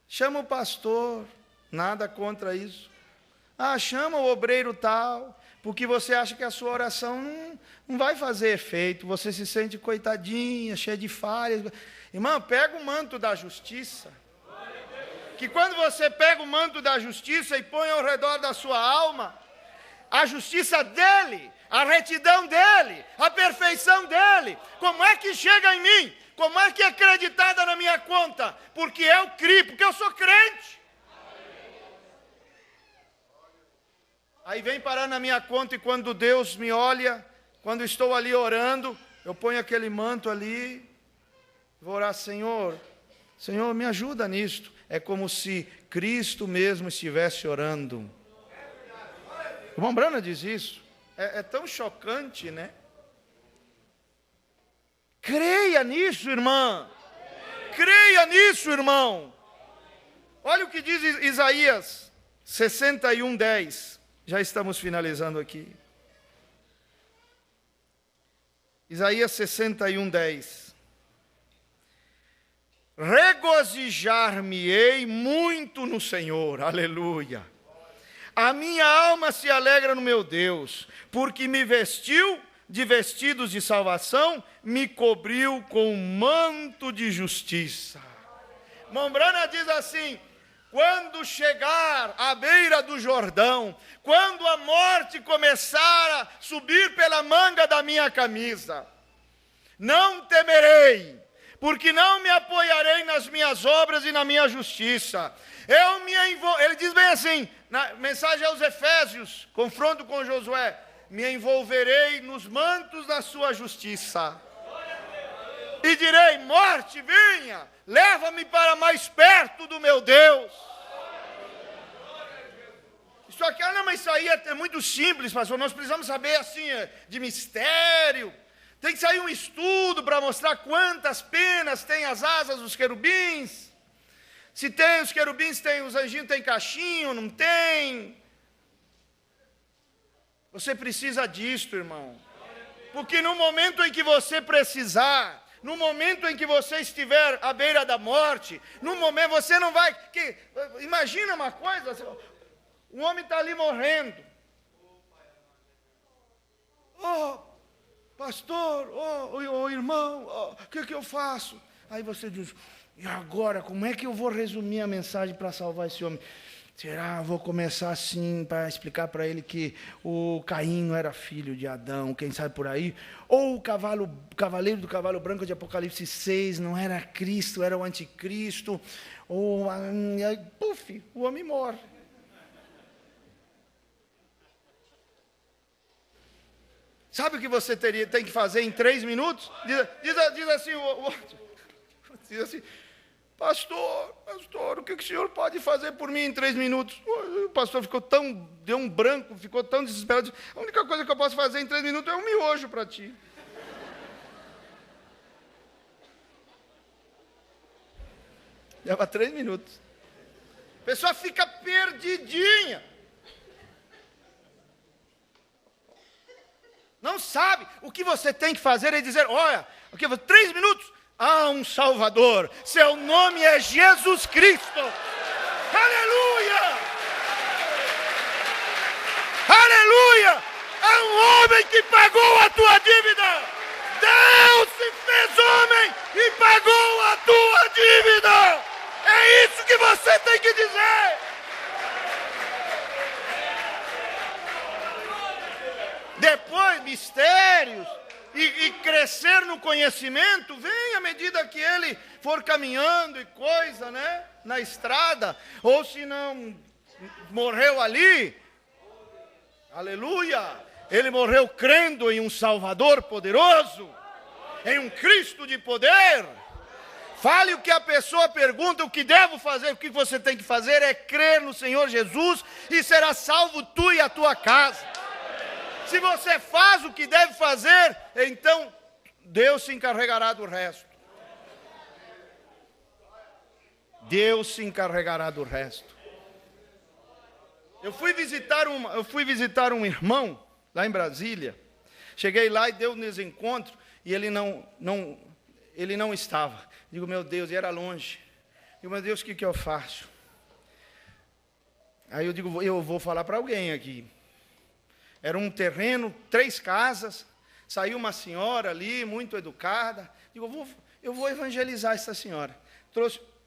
chama o pastor, nada contra isso. Chama o obreiro tal, porque você acha que a sua oração não vai fazer efeito, você se sente coitadinha, cheia de falhas. Irmão, pega o manto da justiça, que quando você pega o manto da justiça e põe ao redor da sua alma, a justiça dele, a retidão dele, a perfeição dele, como é que chega em mim? Como é que é acreditada na minha conta? Porque eu criei, porque eu sou crente. Aí vem parar na minha conta e quando Deus me olha, quando estou ali orando, eu ponho aquele manto ali, vou orar, Senhor, me ajuda nisto. É como se Cristo mesmo estivesse orando. O irmão Brana diz isso. É tão chocante, né? Creia nisso, irmã. Creia nisso, irmão. Olha o que diz Isaías 61:10. Já estamos finalizando aqui. Isaías 61:10. Regozijar-me-ei muito no Senhor, aleluia. A minha alma se alegra no meu Deus, porque me vestiu de vestidos de salvação, me cobriu com manto de justiça. Mombrana diz assim, quando chegar à beira do Jordão, quando a morte começar a subir pela manga da minha camisa, não temerei, porque não me apoiarei nas minhas obras e na minha justiça. Ele diz bem assim, na mensagem aos Efésios, confronto com Josué, me envolverei nos mantos da sua justiça. E direi, morte, venha, leva-me para mais perto do meu Deus. Isso aqui, mas isso aí é muito simples, pastor, nós precisamos saber assim, de mistério. Tem que sair um estudo para mostrar quantas penas tem as asas dos querubins. Se tem os querubins, tem os anjinhos, tem cachinho, não tem. Você precisa disto, irmão. Porque no momento em que você precisar, no momento em que você estiver à beira da morte, no momento você não vai... imagina uma coisa, um homem está ali morrendo. Pastor, irmão, o que eu faço? Aí você diz, e agora, como é que eu vou resumir a mensagem para salvar esse homem? Será? Vou começar assim, para explicar para ele que o Caim não era filho de Adão, quem sabe por aí? Ou o cavaleiro do cavalo branco de Apocalipse 6 não era Cristo, era o anticristo. Ou, puf, o homem morre. Sabe o que você tem que fazer em 3 minutos? Diz assim o outro. Diz assim, pastor, o que o senhor pode fazer por mim em 3 minutos? O pastor deu um branco, ficou tão desesperado. A única coisa que eu posso fazer em 3 minutos é um miojo para ti. Leva 3 minutos. A pessoa fica perdidinha. Não sabe. O que você tem que fazer é dizer, olha, 3 minutos, há um Salvador, seu nome é Jesus Cristo. Aleluia! Aleluia! É um homem que pagou a tua dívida. Deus que você tem que dizer. Depois, mistérios e crescer no conhecimento, vem à medida que ele for caminhando e coisa, né? Na estrada, ou se não morreu ali, aleluia, ele morreu crendo em um Salvador poderoso, em um Cristo de poder. Fale o que a pessoa pergunta, o que devo fazer, o que você tem que fazer é crer no Senhor Jesus e será salvo tu e a tua casa. Se você faz o que deve fazer, então Deus se encarregará do resto. Deus se encarregará do resto. Eu fui visitar um irmão lá em Brasília. Cheguei lá e deu nesse encontro e ele não estava. Digo, meu Deus, e era longe. Digo, meu Deus, o que eu faço? Aí eu digo, eu vou falar para alguém aqui. Era um terreno, 3 casas, saiu uma senhora ali, muito educada. Digo, eu vou evangelizar essa senhora.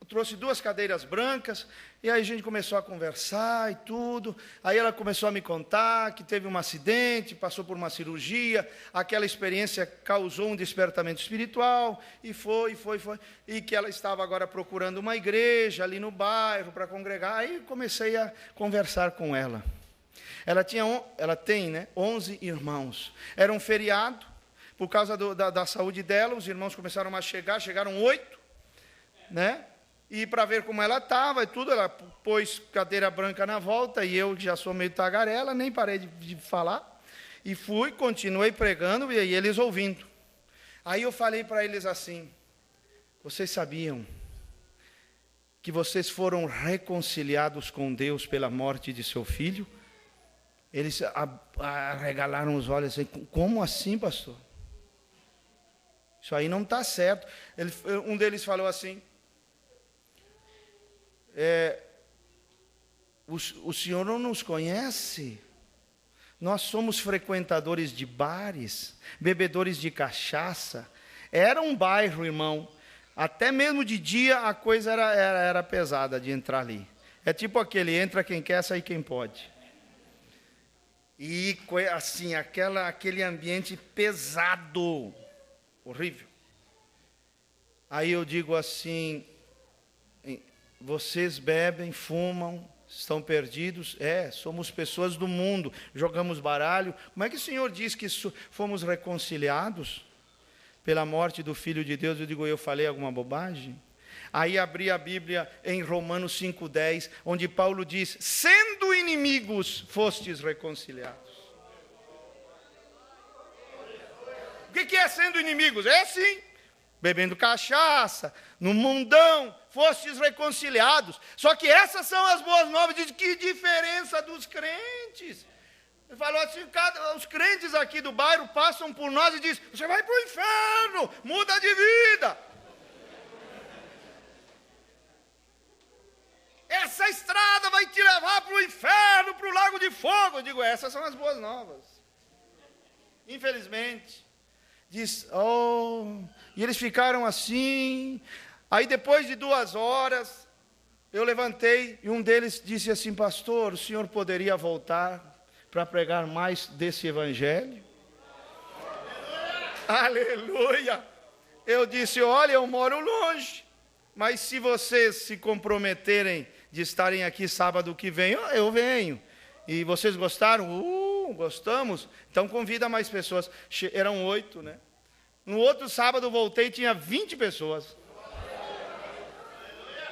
Trouxe 2 cadeiras brancas, e aí a gente começou a conversar e tudo. Aí ela começou a me contar que teve um acidente, passou por uma cirurgia, aquela experiência causou um despertamento espiritual, e foi. E que ela estava agora procurando uma igreja ali no bairro para congregar. Aí comecei a conversar com ela. Ela tem, né, 11 irmãos. Era um feriado, por causa da saúde dela, os irmãos começaram a chegaram 8, né? E para ver como ela estava e tudo, ela pôs cadeira branca na volta, e eu, que já sou meio tagarela, nem parei de falar. E continuei pregando, e aí eles ouvindo. Aí eu falei para eles assim, vocês sabiam que vocês foram reconciliados com Deus pela morte de seu filho? Eles arregalaram os olhos assim, como assim, pastor? Isso aí não está certo. Um deles falou assim, o senhor não nos conhece? Nós somos frequentadores de bares, bebedores de cachaça. Era um bairro, irmão. Até mesmo de dia a coisa era pesada de entrar ali. É tipo aquele, entra quem quer, sai quem pode. E assim, aquele ambiente pesado, horrível. Aí eu digo assim, vocês bebem, fumam, estão perdidos? Somos pessoas do mundo, jogamos baralho. Como é que o Senhor diz que fomos reconciliados pela morte do Filho de Deus? Eu digo, eu falei alguma bobagem? Aí abri a Bíblia em Romanos 5,10, onde Paulo diz, sendo inimigos, fostes reconciliados. O que é sendo inimigos? É sim, bebendo cachaça, no mundão, fostes reconciliados. Só que essas são as boas novas. Diz, que diferença dos crentes. Ele falou assim, os crentes aqui do bairro passam por nós e dizem, você vai para o inferno, muda de vida. Essa estrada vai te levar para o inferno, para o lago de fogo. Eu digo, essas são as boas novas. Infelizmente. Diz, e eles ficaram assim. Aí depois de 2 horas, eu levantei e um deles disse assim, pastor, o senhor poderia voltar para pregar mais desse evangelho? Aleluia! Eu disse, olha, eu moro longe, mas se vocês se comprometerem de estarem aqui sábado que vem, eu venho. E vocês gostaram? Gostamos? Então convida mais pessoas. Eram 8, né? No outro sábado eu voltei e tinha 20 pessoas.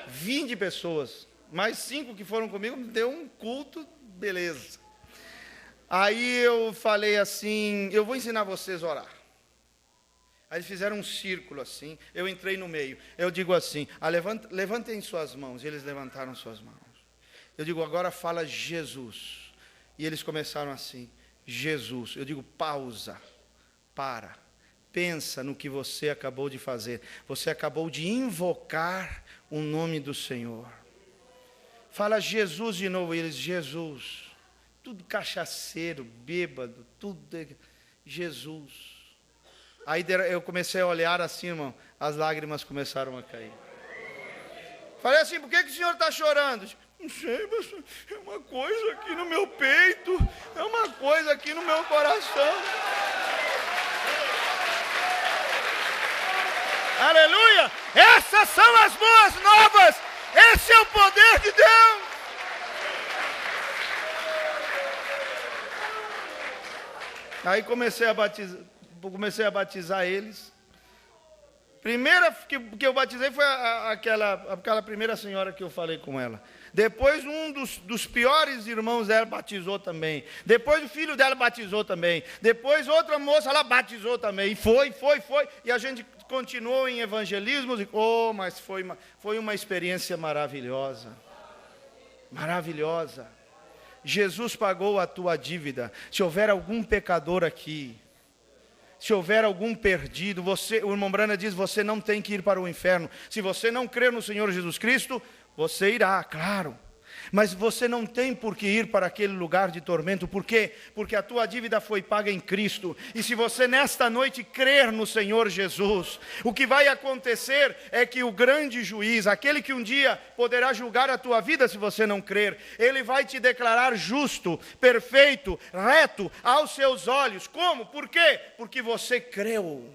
20 pessoas. Mais 5 que foram comigo, deu um culto, beleza. Aí eu falei assim, eu vou ensinar vocês a orar. Aí eles fizeram um círculo assim, eu entrei no meio. Eu digo assim, levantem suas mãos. E eles levantaram suas mãos. Eu digo, agora fala Jesus. E eles começaram assim, Jesus. Eu digo, pausa, pensa no que você acabou de fazer. Você acabou de invocar o nome do Senhor. Fala Jesus de novo. E eles, Jesus. Tudo cachaceiro, bêbado, tudo, Jesus. Aí eu comecei a olhar assim, irmão, as lágrimas começaram a cair. Falei assim, por que o senhor está chorando? Não sei, mas é uma coisa aqui no meu peito, é uma coisa aqui no meu coração. Aleluia! Essas são as boas novas, esse é o poder de Deus. Aí comecei a batizar eles. Primeira que eu batizei foi aquela primeira senhora que eu falei com ela. Depois um dos piores irmãos dela batizou também. Depois o filho dela batizou também. Depois outra moça lá batizou também. E foi. E a gente continuou em evangelismos. Mas foi uma experiência maravilhosa. Maravilhosa. Jesus pagou a tua dívida. Se houver algum pecador aqui, se houver algum perdido, o irmão Brana diz, você não tem que ir para o inferno. Se você não crer no Senhor Jesus Cristo, você irá, claro. Mas você não tem por que ir para aquele lugar de tormento. Por quê? Porque a tua dívida foi paga em Cristo. E se você nesta noite crer no Senhor Jesus, o que vai acontecer é que o grande juiz, aquele que um dia poderá julgar a tua vida se você não crer, ele vai te declarar justo, perfeito, reto aos seus olhos. Como? Por quê? Porque você creu.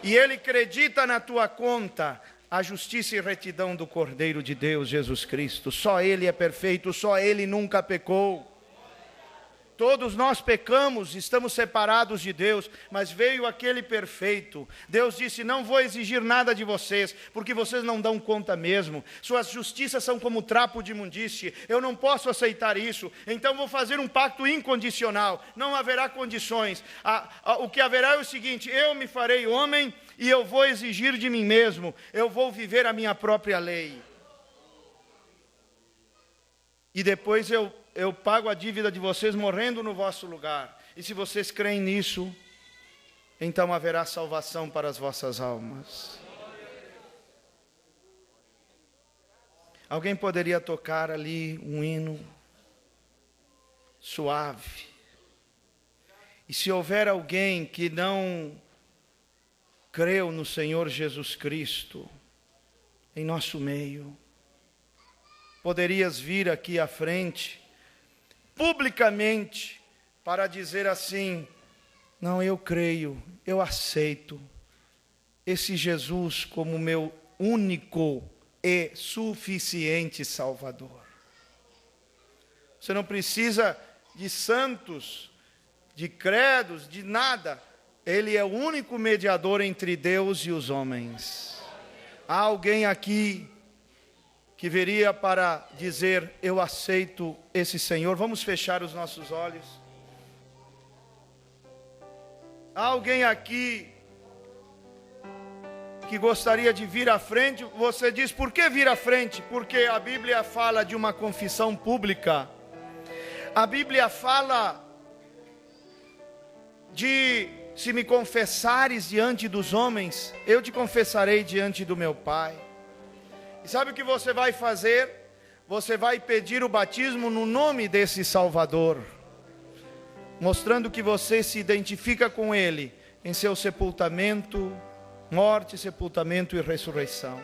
E ele acredita na tua conta a justiça e retidão do Cordeiro de Deus, Jesus Cristo. Só Ele é perfeito, só Ele nunca pecou. Todos nós pecamos, estamos separados de Deus, mas veio aquele perfeito. Deus disse, não vou exigir nada de vocês, porque vocês não dão conta mesmo. Suas justiças são como trapo de imundície, eu não posso aceitar isso, então vou fazer um pacto incondicional, não haverá condições. O que haverá é o seguinte, eu me farei homem e eu vou exigir de mim mesmo, eu vou viver a minha própria lei. E depois eu pago a dívida de vocês morrendo no vosso lugar. E se vocês creem nisso, então haverá salvação para as vossas almas. Alguém poderia tocar ali um hino suave. E se houver alguém que não creu no Senhor Jesus Cristo em nosso meio, poderias vir aqui à frente publicamente, para dizer assim, não, eu creio, eu aceito esse Jesus como meu único e suficiente Salvador. Você não precisa de santos, de credos, de nada. Ele é o único mediador entre Deus e os homens. Há alguém aqui que viria para dizer, eu aceito esse Senhor. Vamos fechar os nossos olhos. Há alguém aqui que gostaria de vir à frente? Você diz, por que vir à frente? Porque a Bíblia fala de uma confissão pública. A Bíblia fala de, se me confessares diante dos homens, eu te confessarei diante do meu Pai. E sabe o que você vai fazer? Você vai pedir o batismo no nome desse Salvador, mostrando que você se identifica com Ele em seu sepultamento, morte, sepultamento e ressurreição.